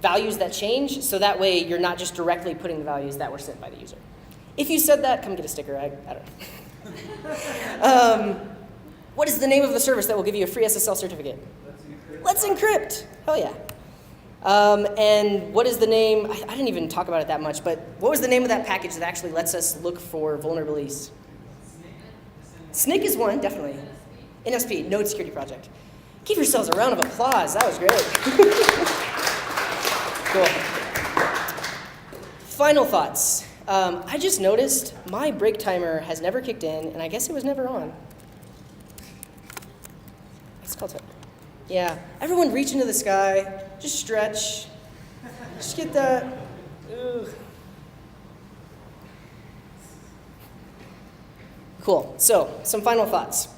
[SPEAKER 2] values that change, so that way you're not just directly putting the values that were sent by the user. If you said that, come get a sticker. I don't know. What is the name of the service that will give you a free SSL certificate? Let's Encrypt. Hell yeah. And what is the name? I didn't even talk about it that much, but what was the name of that package that actually lets us look for vulnerabilities? SNIC is one, definitely. NSP, Node Security Project. Give yourselves a round of applause. That was great. Cool. Final thoughts. I just noticed my break timer has never kicked in, and I guess it was never on. It's called timer. Yeah. Everyone reach into the sky. Just stretch. Just get that. Ugh. Cool. So, some final thoughts.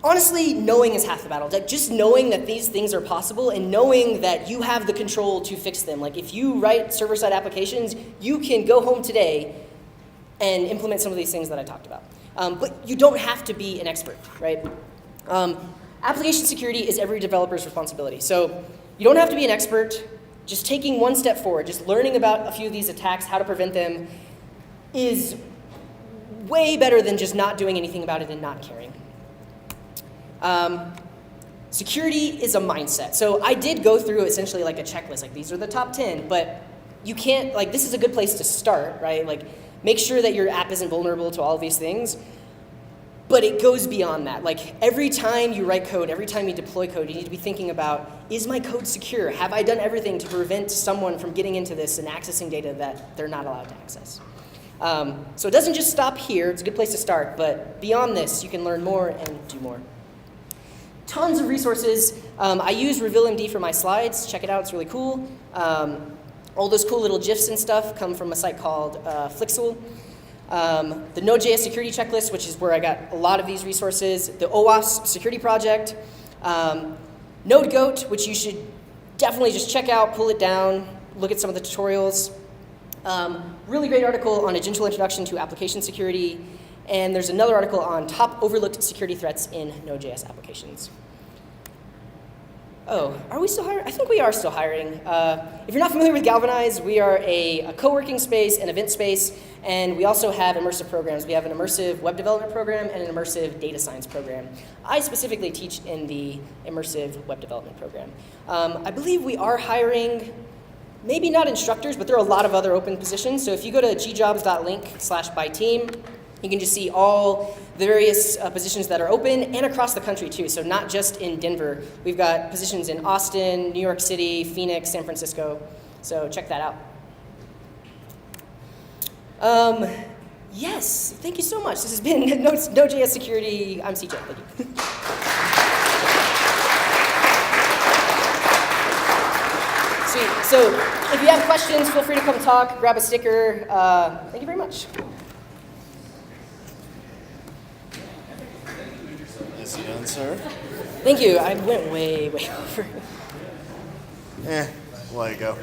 [SPEAKER 2] Honestly, knowing is half the battle. Like just knowing that these things are possible and knowing that you have the control to fix them. Like if you write server-side applications, you can go home today and implement some of these things that I talked about. But you don't have to be an expert, right? Application security is every developer's responsibility. So you don't have to be an expert. Just taking one step forward, just learning about a few of these attacks, how to prevent them, is way better than just not doing anything about it and not caring. Security is a mindset. So I did go through essentially like a checklist, like these are the top 10, but you can't, like this is a good place to start, right? Like make sure that your app isn't vulnerable to all of these things, but it goes beyond that. Like every time you write code, every time you deploy code, you need to be thinking about, is my code secure? Have I done everything to prevent someone from getting into this and accessing data that they're not allowed to access? So it doesn't just stop here, it's a good place to start, but beyond this, you can learn more and do more. Tons of resources. I use RevealMD for my slides. Check it out, it's really cool. All those cool little GIFs and stuff come from a site called Flixel. The Node.js security checklist, which is where I got a lot of these resources. The OWASP security project. NodeGoat, which you should definitely just check out, pull it down, look at some of the tutorials. Really great article on a gentle introduction to application security. And there's another article on top overlooked security threats in Node.js applications. Oh, are we still hiring? I think we are still hiring. If you're not familiar with Galvanize, we are a co-working space, an event space, and we also have immersive programs. We have an immersive web development program and an immersive data science program. I specifically teach in the immersive web development program. I believe we are hiring, maybe not instructors, but there are a lot of other open positions. So if you go to gjobs.link/by-team, you can just see all the various positions that are open and across the country too. So not just in Denver. We've got positions in Austin, New York City, Phoenix, San Francisco. So check that out. Yes, thank you so much. This has been Node.js Security. I'm CJ, thank you. Sweet, so if you have questions, feel free to come talk, grab a sticker. Thank you very much.
[SPEAKER 1] Nicely done, sir.
[SPEAKER 2] Thank you. I went way over.
[SPEAKER 1] Let it go.